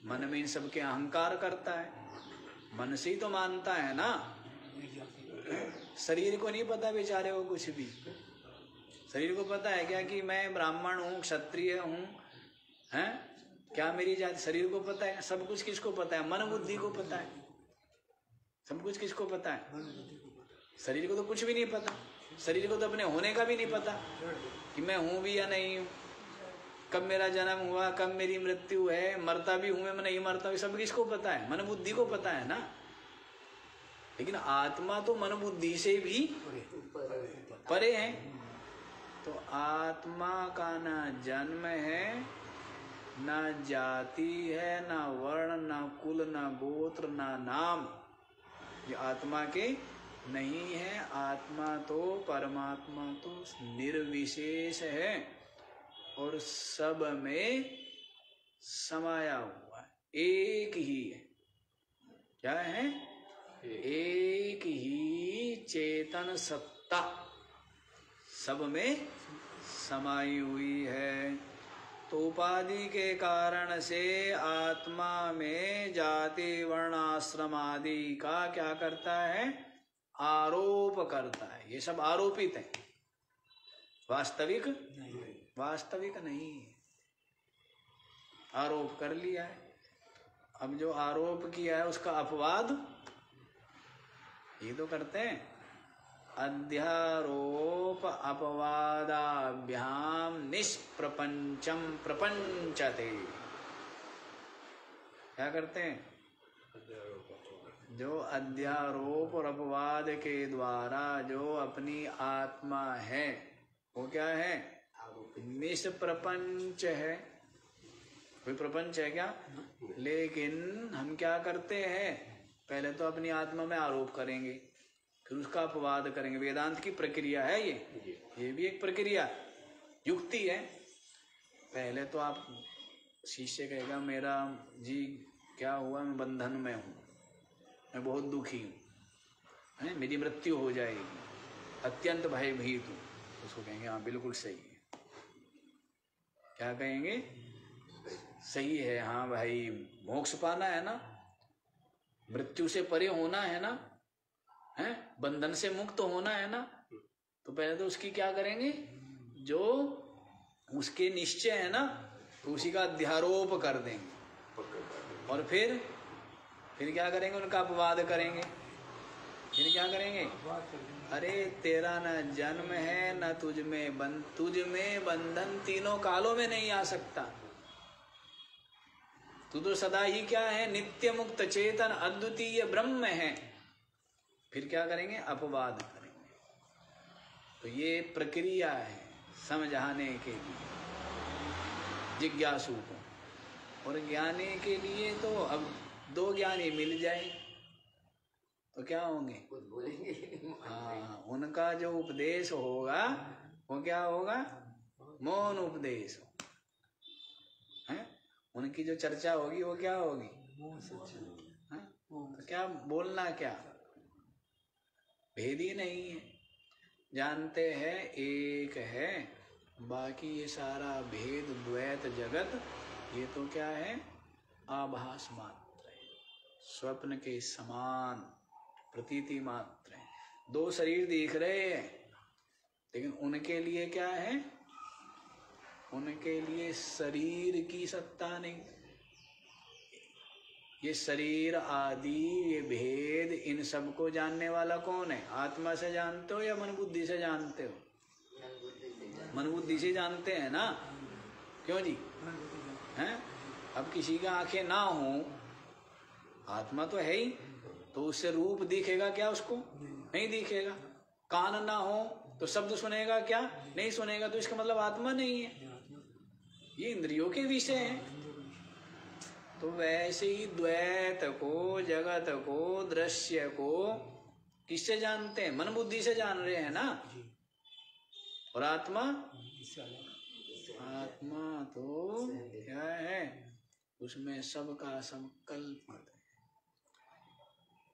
मन में इन सब के अहंकार करता है। मन से ही तो मानता है ना। शरीर को नहीं पता बेचारे को कुछ भी। शरीर को पता है क्या कि मैं ब्राह्मण हूँ, क्षत्रिय हूँ, हैं? क्या मेरी जाति? शरीर को पता है। सब कुछ किसको पता है? मन बुद्धि को पता है। सब कुछ किसको पता है? शरीर को तो कुछ भी नहीं पता। शरीर को तो अपने होने का भी नहीं पता कि मैं हूं भी या नहीं हूं, कब मेरा जन्म हुआ, कब मेरी मृत्यु है, मरता भी हूं मैं नहीं मरता हूं, सब किसको पता है? मन बुद्धि को पता है ना। लेकिन आत्मा तो मन बुद्धि से भी परे है। तो आत्मा का ना जन्म है, ना जाति है, ना वर्ण, ना कुल, ना गोत्र, ना नाम। ये आत्मा के नहीं है। आत्मा तो, परमात्मा तो निर्विशेष है और सब में समाया हुआ है। एक ही है। क्या है? एक ही चेतन सत्ता सब में समाई हुई है। तो उपाधि के कारण से आत्मा में जाति, वर्ण, आश्रम आदि का क्या करता है? आरोप करता है। ये सब आरोपित है, वास्तविक नहीं है। आरोप कर लिया है। अब जो आरोप किया है उसका अपवाद ये तो करते हैं। अध्यारोप अपवादाभ्याम निष्प्रपंचम प्रपंचते। क्या करते हैं? जो अध्यारोप और अपवाद के द्वारा जो अपनी आत्मा है वो क्या है? निष्प्रपंच है। कोई प्रपंच है क्या? लेकिन हम क्या करते हैं? पहले तो अपनी आत्मा में आरोप करेंगे, फिर उसका अपवाद करेंगे। वेदांत की प्रक्रिया है ये भी एक प्रक्रिया, युक्ति है। पहले तो आप शिष्य कहेगा मेरा जी क्या हुआ, मैं बंधन में हूँ, मैं बहुत दुखी हूँ, मेरी मृत्यु हो जाएगी, अत्यंत भयभीत हूँ। उसको कहेंगे हाँ बिल्कुल सही है। क्या कहेंगे? सही है, हाँ भाई मोक्ष पाना है ना, मृत्यु से परे होना है ना, है बंधन से मुक्त होना है ना। तो पहले तो उसकी क्या करेंगे? जो उसके निश्चय है ना, तो उसी का अध्यारोप कर देंगे। और फिर क्या करेंगे? उनका अपवाद करेंगे। फिर क्या करेंगे? अरे तेरा न जन्म है, न तुझ में बंधन तीनों कालों में नहीं आ सकता। तू तो सदा ही क्या है? नित्य मुक्त चेतन अद्वितीय ब्रह्म है। फिर क्या करेंगे? अपवाद करेंगे। तो ये प्रक्रिया है समझाने के लिए जिज्ञासु को। और ज्ञानी के लिए तो अब दो ज्ञानी मिल जाए तो क्या होंगे? कुछ बोलेंगे। हाँ, उनका जो उपदेश होगा वो क्या होगा? मौन उपदेश है। उनकी जो चर्चा होगी वो क्या होगी? तो क्या बोलना, क्या भेद ही नहीं है। जानते हैं एक है, बाकी ये सारा भेद द्वैत जगत ये तो क्या है? आभास मात्र है, स्वप्न के समान प्रतीति मात्र है। दो शरीर दिख रहे हैं लेकिन उनके लिए क्या है? उनके लिए शरीर की सत्ता नहीं। ये शरीर आदि ये भेद इन सबको जानने वाला कौन है? आत्मा से जानते हो या मन बुद्धि से जानते हो? मन बुद्धि से जानते हैं ना, क्यों जी? हैं? अब किसी का आंखें ना हो, आत्मा तो है ही, तो उससे रूप दिखेगा क्या? उसको नहीं दिखेगा। कान ना हो तो शब्द सुनेगा क्या? नहीं सुनेगा। तो इसका मतलब आत्मा नहीं है, ये इंद्रियों के विषय हैं। तो वैसे ही द्वैत को, जगत को, दृश्य को किससे जानते हैं? मन बुद्धि से जान रहे हैं ना। और आत्मा, आत्मा तो क्या है? उसमें सबका संकल्प है।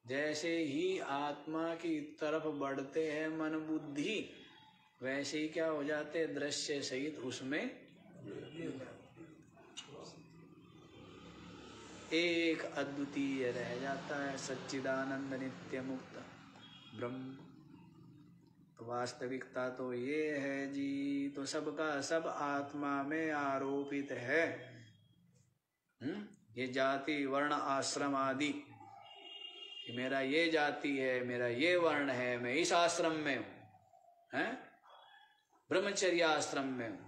जैसे ही आत्मा की तरफ बढ़ते हैं मन बुद्धि, वैसे ही क्या हो जाते? दृश्य सहित उसमें एक अद्वितीय रह जाता है, सच्चिदानंद नित्य मुक्त ब्रह्म। तो वास्तविकता तो ये है जी, तो सबका सब आत्मा में आरोपित है। ये जाति वर्ण आश्रम आदि, कि मेरा ये जाति है, मेरा ये वर्ण है, मैं इस आश्रम में हूँ, हैं? ब्रह्मचर्य आश्रम में हूँ,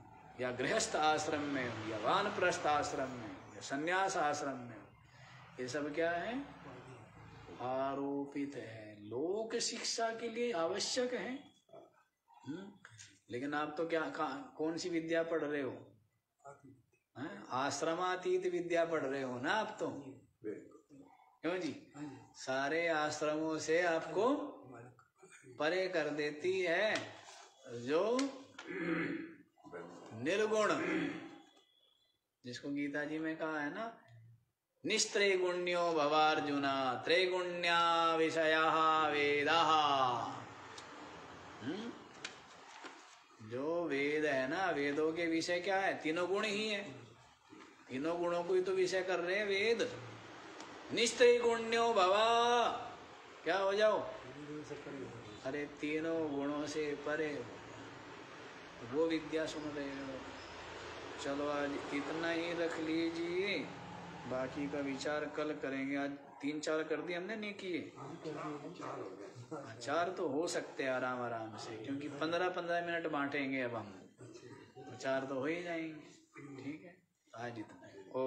या गृहस्थ आश्रम में हूँ, या वानप्रस्थ आश्रम में हूँ, या संन्यास आश्रम में हूँ, ये सब क्या है? आरोपित है, लोक शिक्षा के लिए आवश्यक है। लेकिन आप तो क्या कौन सी विद्या पढ़ रहे हो? आश्रमातीत विद्या पढ़ रहे हो ना आप तो, क्यों जी? सारे आश्रमों से आपको परे कर देती है जो निर्गुण, जिसको गीता जी में कहा है ना, निस्त्रैगुण्यो भवार्जुना त्रैगुण्या विषयाः वेदाः। जो वेद है ना, वेदों के विषय क्या है? तीनों गुण ही है। तीनों गुणों को ही तो विषय कर रहे हैं वेद। निस्त्रैगुण्यो भवा, क्या हो जाओ? अरे तीनों गुणों से परे हो, वो विद्या सुन रहे हो। चलो आज इतना ही रख लीजिए, बाकी का विचार कल करेंगे। आज 3-4 कर दिए हमने, नहीं किए? 4 तो हो सकते हैं आराम आराम से, क्योंकि 15-15 मिनट बांटेंगे अब हम, तो 4 तो हो ही जाएंगे। ठीक है, आज इतना। ओ